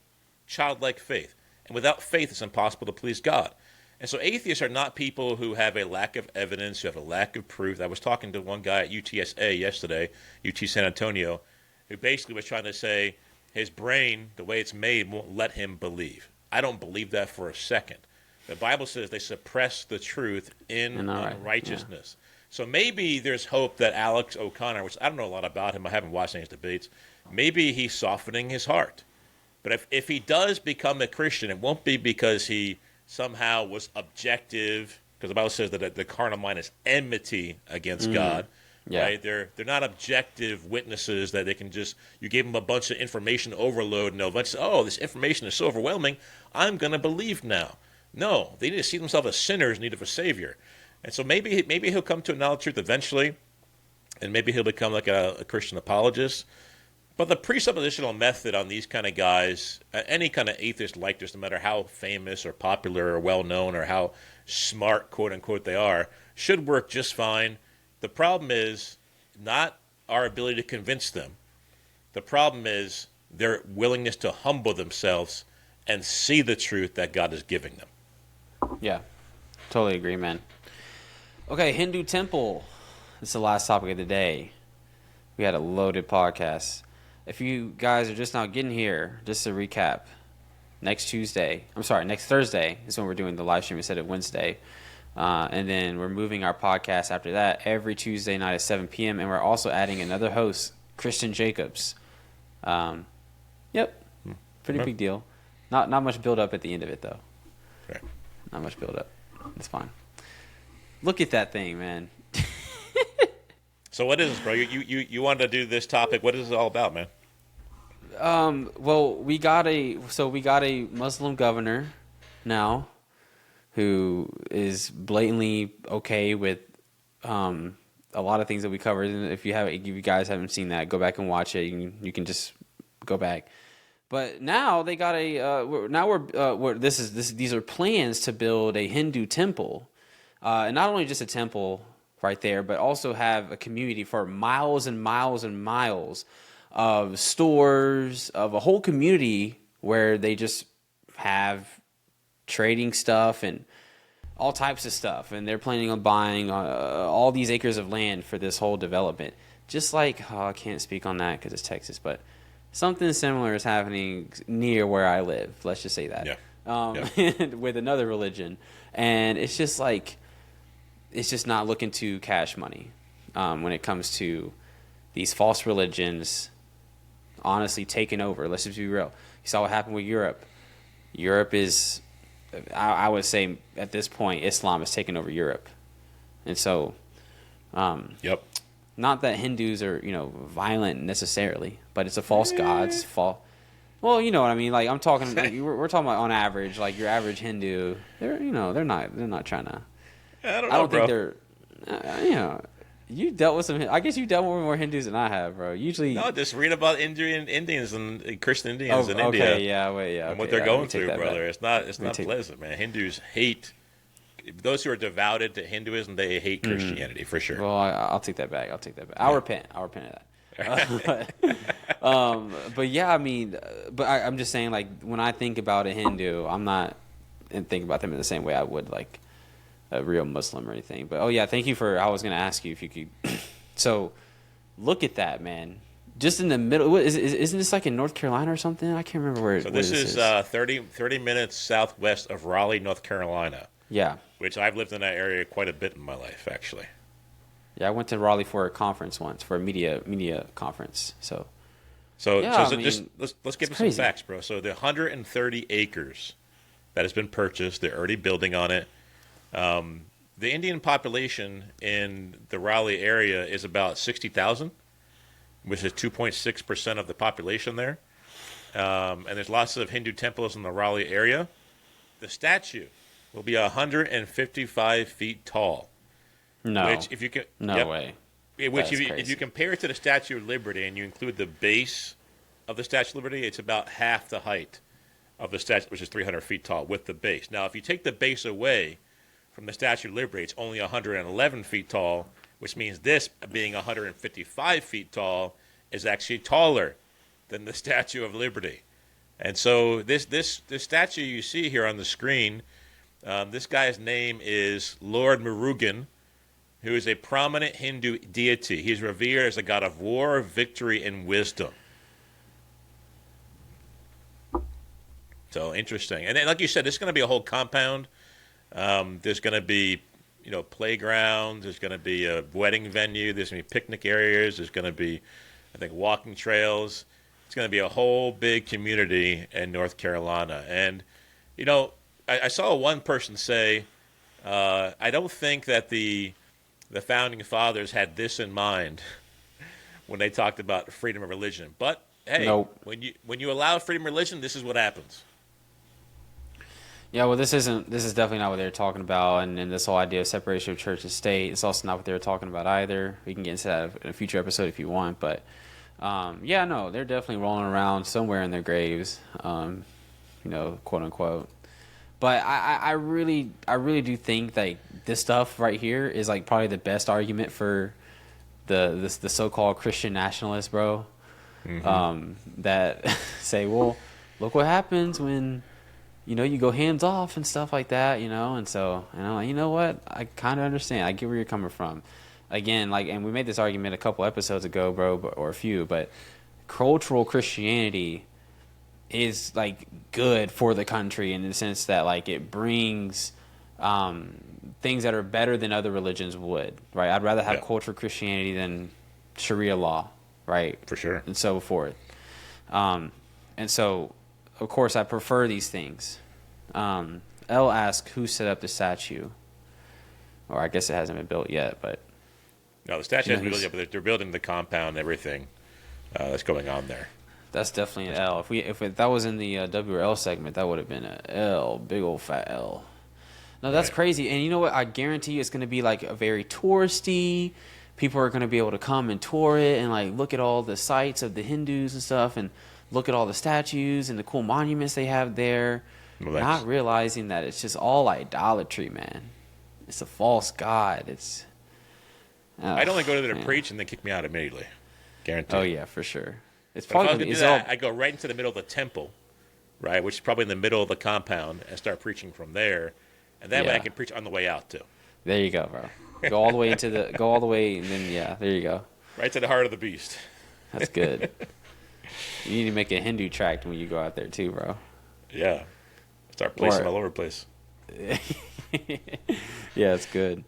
childlike faith. And without faith, it's impossible to please God. And so atheists are not people who have a lack of evidence, who have a lack of proof. I was talking to one guy at UTSA yesterday, UT San Antonio, who basically was trying to say his brain, the way it's made, won't let him believe. I don't believe that for a second. The Bible says they suppress the truth in unrighteousness. Yeah. So maybe there's hope that Alex O'Connor, which I don't know a lot about him, I haven't watched any of his debates, maybe he's softening his heart. But if he does become a Christian, it won't be because he somehow was objective, because the Bible says that the carnal mind is enmity against God. Yeah. Right? They're not objective witnesses that they can just, you give them a bunch of information overload and they'll eventually, oh, this information is so overwhelming, I'm going to believe now. No, they need to see themselves as sinners in need of a Savior. And so maybe he'll come to a knowledge of truth eventually, and maybe he'll become like a Christian apologist. But the presuppositional method on these kind of guys, any kind of atheist like this, no matter how famous or popular or well-known or how smart, quote-unquote, they are, should work just fine. The problem is not our ability to convince them. The problem is their willingness to humble themselves and see the truth that God is giving them. Yeah, totally agree, man. Okay, Hindu temple. This is the last topic of the day. We had a loaded podcast. If you guys are just now getting here, just to recap, next Thursday is when we're doing the live stream instead of Wednesday. And then we're moving our podcast after that every Tuesday night at 7 p.m. And we're also adding another host, Christian Jacobs. Yep, pretty big deal. Not much build up at the end of it, though. Right. Not much build up. It's fine. Look at that thing, man. So what is this, bro? You wanted to do this topic. What is it all about, man? Well, we got a Muslim governor now who is blatantly okay with a lot of things that we covered. And if you guys haven't seen that, go back and watch it. You can just go back. But now they got these are plans to build a Hindu temple, and not only just a temple right there, but also have a community for miles and miles and miles of stores, of a whole community where they just have trading stuff and all types of stuff, and they're planning on buying all these acres of land for this whole development. Just like, I can't speak on that because it's Texas, but something similar is happening near where I live. Let's just say that. Yeah. With another religion. And it's just like, it's just not looking to cash money when it comes to these false religions honestly taking over. Let's just be real. You saw what happened with Europe. Europe is, I would say at this point, Islam is taking over Europe. And so, yep. Not that Hindus are, violent necessarily, but it's a false god. It's well, you know what I mean. Like I'm talking, like, we're talking about on average, like your average Hindu. They're not trying to. I don't think they're. You dealt with some. I guess you dealt with more Hindus than I have, bro. Usually, no. Just read about Indians and Christian Indians in India. And what they're going through, brother. Back. It's not pleasant, man. Hindus hate. Those who are devoted to Hinduism, they hate Christianity for sure. Well, I'll take that back. I'll repent of that. But yeah, I mean, I'm just saying, like, when I think about a Hindu, I'm not thinking about them in the same way I would like a real Muslim or anything. But thank you for. I was going to ask you if you could. So, look at that, man. Just in the middle. Isn't this like in North Carolina or something? I can't remember where. So this is 30 minutes southwest of Raleigh, North Carolina. Yeah. Which I've lived in that area quite a bit in my life, actually. Yeah, I went to Raleigh for a conference once, for a media conference. So let's give them some facts, bro. So the 130 acres that has been purchased, they're already building on it. The Indian population in the Raleigh area is about 60,000, which is 2.6% of the population there. And there's lots of Hindu temples in the Raleigh area. The statue will be 155 feet tall. No. Which, if you can, way. Which, if you compare it to the Statue of Liberty and you include the base of the Statue of Liberty, it's about half the height of the statue, which is 300 feet tall, with the base. Now, if you take the base away from the Statue of Liberty, it's only 111 feet tall, which means this, being 155 feet tall, is actually taller than the Statue of Liberty. And so this statue you see here on the screen, this guy's name is Lord Murugan, who is a prominent Hindu deity. He's revered as a god of war, victory, and wisdom. So interesting. And then, like you said, there's going to be a whole compound. There's going to be, playgrounds. There's going to be a wedding venue. There's going to be picnic areas. There's going to be, I think, walking trails. It's going to be a whole big community in North Carolina. And, I saw one person say, I don't think that the founding fathers had this in mind when they talked about freedom of religion. But hey, nope. when you allow freedom of religion, this is what happens. Yeah, well, this is definitely not what they were talking about, and this whole idea of separation of church and state, it's also not what they were talking about either. We can get into that in a future episode if you want, but they're definitely rolling around somewhere in their graves, quote unquote. But I really do think that this stuff right here is like probably the best argument for the so-called Christian nationalists, bro. Mm-hmm. That say, well, look what happens when you go hands off and stuff like that, and so I'm like, you know what? I kind of understand. I get where you're coming from. Again, and we made this argument a couple episodes ago, bro, or a few, but cultural Christianity is good for the country in the sense that it brings things that are better than other religions would, right? I'd rather have cultural Christianity than Sharia law, right? For sure. And so forth. And so, of course, I prefer these things. Elle asked, who set up the statue? Or I guess it hasn't been built yet, but... No, the statue hasn't been built yet, but they're building the compound and everything that's going on there. That's definitely an L. If that was in the WL segment, that would have been an L, big old fat L. No, that's crazy. And you know what? I guarantee you it's going to be a very touristy. People are going to be able to come and tour it and look at all the sites of the Hindus and stuff. And look at all the statues and the cool monuments they have there, not realizing that it's just all idolatry, man. It's a false god. It's. I'd only go there to preach and then kick me out immediately. Guaranteed. Oh yeah, for sure. It's But if I was probably gonna do that, I'd go right into the middle of the temple, right, which is probably in the middle of the compound, and start preaching from there, and that way I can preach on the way out too. There you go, bro. Go all the way go all the way, and then there you go. Right to the heart of the beast. That's good. You need to make a Hindu tract when you go out there too, bro. Yeah. Start placing all over the place. Yeah, it's good.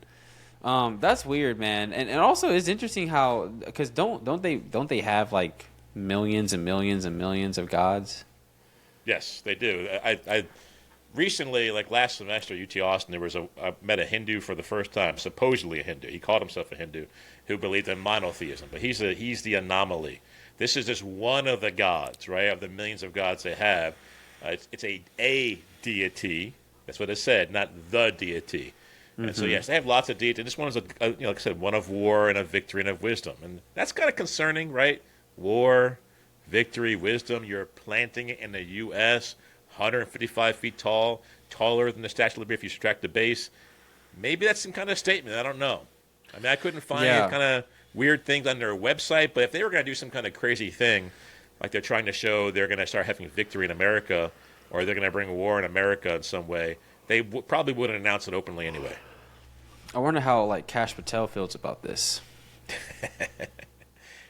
That's weird, man. And also it's interesting how, because don't they have like millions and millions and millions of gods? Yes, they do. I recently, like last semester at UT Austin, I met a Hindu for the first time, supposedly a Hindu. He called himself a Hindu, who believed in monotheism, but he's the anomaly. This is just one of the gods, right? Of the millions of gods they have, it's a deity. That's what it said, not the deity. And so yes, they have lots of deities. This one is like I said, one of war and of victory and of wisdom, and that's kind of concerning, right? War, victory, wisdom. You're planting it in the U.S., 155 feet tall, taller than the Statue of Liberty if you subtract the base. Maybe that's some kind of statement. I don't know. I mean, I couldn't find kind of weird things on their website, but if they were going to do some kind of crazy thing, like they're trying to show they're going to start having victory in America, or they're going to bring war in America in some way, they probably wouldn't announce it openly anyway. I wonder how like Kash Patel feels about this.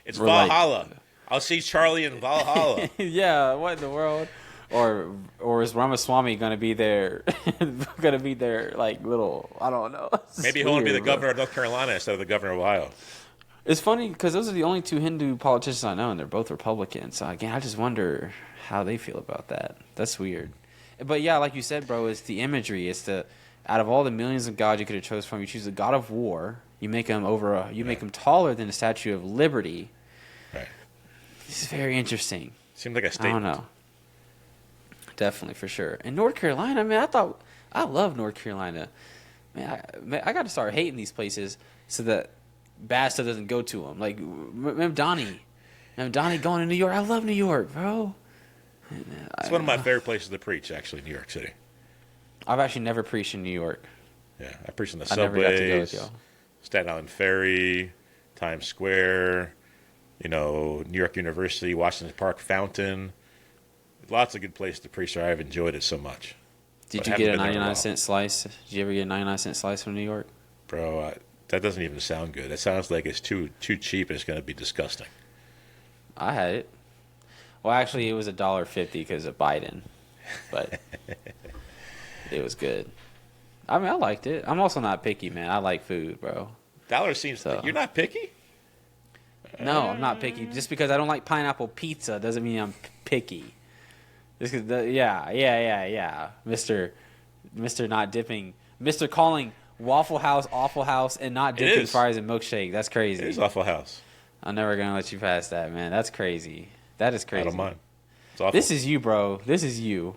It's Valhalla. I'll see Charlie in Valhalla. Yeah, what in the world? Or is Ramaswamy gonna be there? Gonna be there like little? I don't know. Maybe he'll want to be the governor of North Carolina instead of the governor of Ohio. It's funny because those are the only two Hindu politicians I know, and they're both Republicans. So again, I just wonder how they feel about that. That's weird. But yeah, like you said, bro, it's the imagery. It's the out of all the millions of gods you could have chose from, you choose the god of war. You make him make him taller than the Statue of Liberty. Right. It's very interesting. Seems like a statement. I don't know. Definitely, for sure. And North Carolina, man, I love North Carolina. Man, I got to start hating these places so that bad stuff doesn't go to them. Like Mamdani going to New York. I love New York, bro. It's one of my favorite places to preach, actually, New York City. I've actually never preached in New York. Yeah, I preached in the I never got to go with subways, y'all. Staten Island Ferry, Times Square, New York University, Washington Park Fountain. Lots of good places to preach there. I've enjoyed it so much. Did you get a 99-cent slice? Did you ever get a 99-cent slice from New York? Bro, that doesn't even sound good. That sounds like it's too cheap and it's going to be disgusting. I had it. Well, actually, it was $1.50 because of Biden, but it was good. I mean, I liked it. I'm also not picky, man. I like food, bro. Dollar seems so. You're not picky? No, I'm not picky. Just because I don't like pineapple pizza doesn't mean I'm picky. Just yeah. Mr. Not dipping. Mr. calling Waffle House Awful House and not dipping fries in milkshake. That's crazy. It is Waffle House. I'm never going to let you pass that, man. That's crazy. That is crazy. I don't mind. It's awful. This is you, bro. This is you.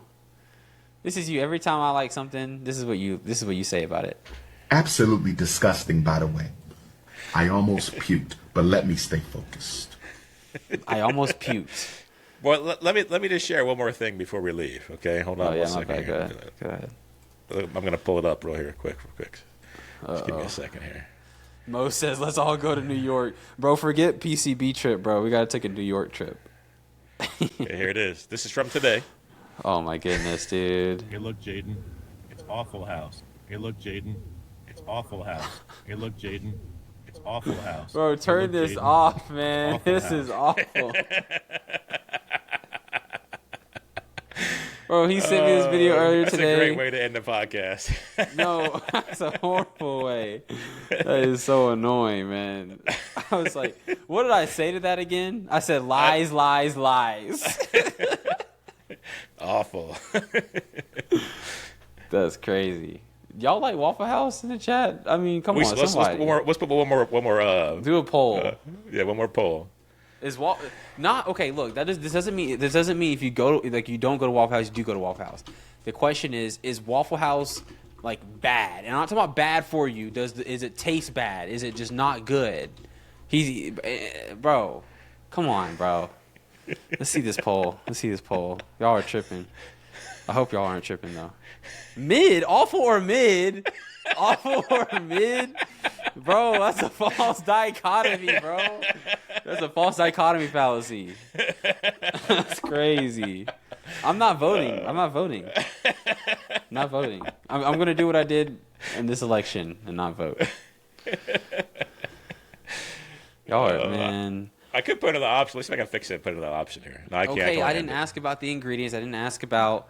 This is you. Every time I like something, this is what you say about it. Absolutely disgusting, by the way. I almost puked, but let me stay focused. I almost puked. Well, let me just share one more thing before we leave. Okay, hold on one second. Go ahead. I'm gonna pull it up real quick. Just give me a second here. Mo says, "Let's all go to New York, bro. Forget PCB trip, bro. We gotta take a New York trip." Okay, here it is. This is from today. Oh my goodness, dude. Here, look, Jaden. It's Awful House. Here, look, Jaden. It's Awful House. Here, look, Jaden. It's Awful House. Bro, turn this off, man. This is awful. Bro, he sent me this video earlier today. That's a great way to end the podcast. No, that's a horrible way. That is so annoying, man. I was like, what did I say to that again? I said lies. Awful. That's crazy. Y'all like Waffle House in the chat? I mean, come on, let's put one more. Do a poll. One more poll. Is not okay? Look, this doesn't mean if you go to, you don't go to Waffle House, you do go to Waffle House. The question is Waffle House like bad? And I'm not talking about bad for you. Is it taste bad? Is it just not good? Bro, come on, bro. Let's see this poll. Y'all are tripping. I hope y'all aren't tripping though. Mid, awful or mid? Awful or mid? Bro, that's a false dichotomy, bro. That's a false dichotomy fallacy. That's crazy. I'm not voting. I'm going to do what I did in this election and not vote. Y'all are, man. I could put another option. Let's see if I can fix it. Put another option here. No, I can't. Okay, I didn't ask about the ingredients. I didn't ask about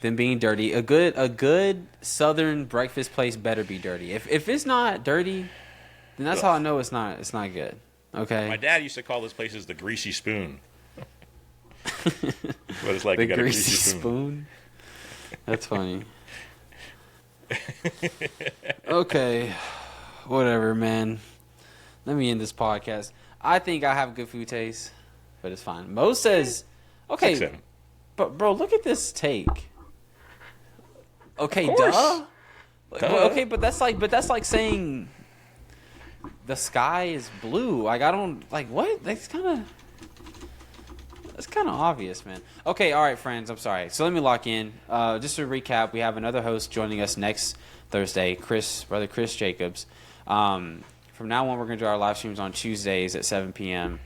them being dirty. A good Southern breakfast place better be dirty. If it's not dirty, then that's how I know it's not good. Okay. My dad used to call those places the greasy spoon. What it's like the you got a greasy spoon. That's funny. Okay, whatever, man. Let me end this podcast. I think I have good food taste, but it's fine. Mo says, okay, 6-7. but bro, look at this take. Okay, duh. Okay, but that's like saying the sky is blue. Like, I don't, like, what? That's kind of obvious, man. Okay, all right, friends. I'm sorry. So let me lock in. Just to recap, we have another host joining us next Thursday, Brother Chris Jacobs. From now on, we're going to do our live streams on Tuesdays at 7 p.m.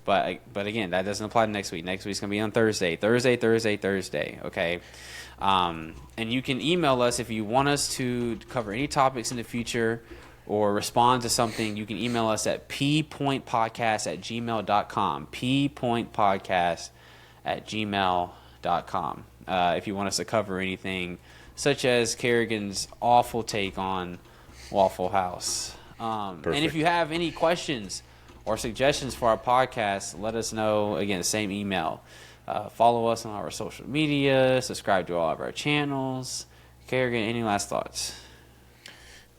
But again, that doesn't apply to next week. Next week's going to be on Thursday. Okay? And you can email us if you want us to cover any topics in the future or respond to something. You can email us at ppointpodcast@gmail.com. ppointpodcast@gmail.com. If you want us to cover anything, such as Kerrigan's awful take on Waffle House. And if you have any questions or suggestions for our podcast, let us know. Again, same email. Follow us on our social media. Subscribe to all of our channels. Kerrigan, any last thoughts?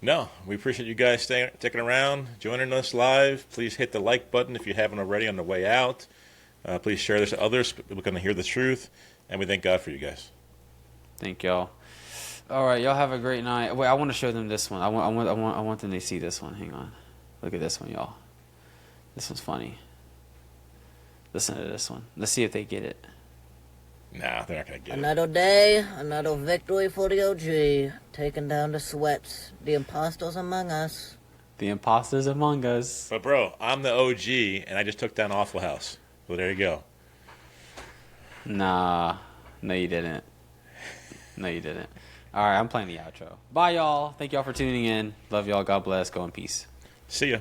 No, we appreciate you guys sticking around, joining us live. Please hit the like button if you haven't already on the way out. Please share this to others. We're going to hear the truth, and we thank God for you guys. Thank y'all. All right, y'all have a great night. Wait, I want to show them this one. I want them to see this one. Hang on. Look at this one, y'all. This one's funny. Listen to this one. Let's see if they get it. Nah, they're not going to get Another day, another victory for the OG. Taking down the sweats. The imposters among us. The imposters among us. But, bro, I'm the OG, and I just took down Awful House. Well, there you go. Nah. No, you didn't. All right, I'm playing the outro. Bye, y'all. Thank y'all for tuning in. Love y'all. God bless. Go in peace. See ya.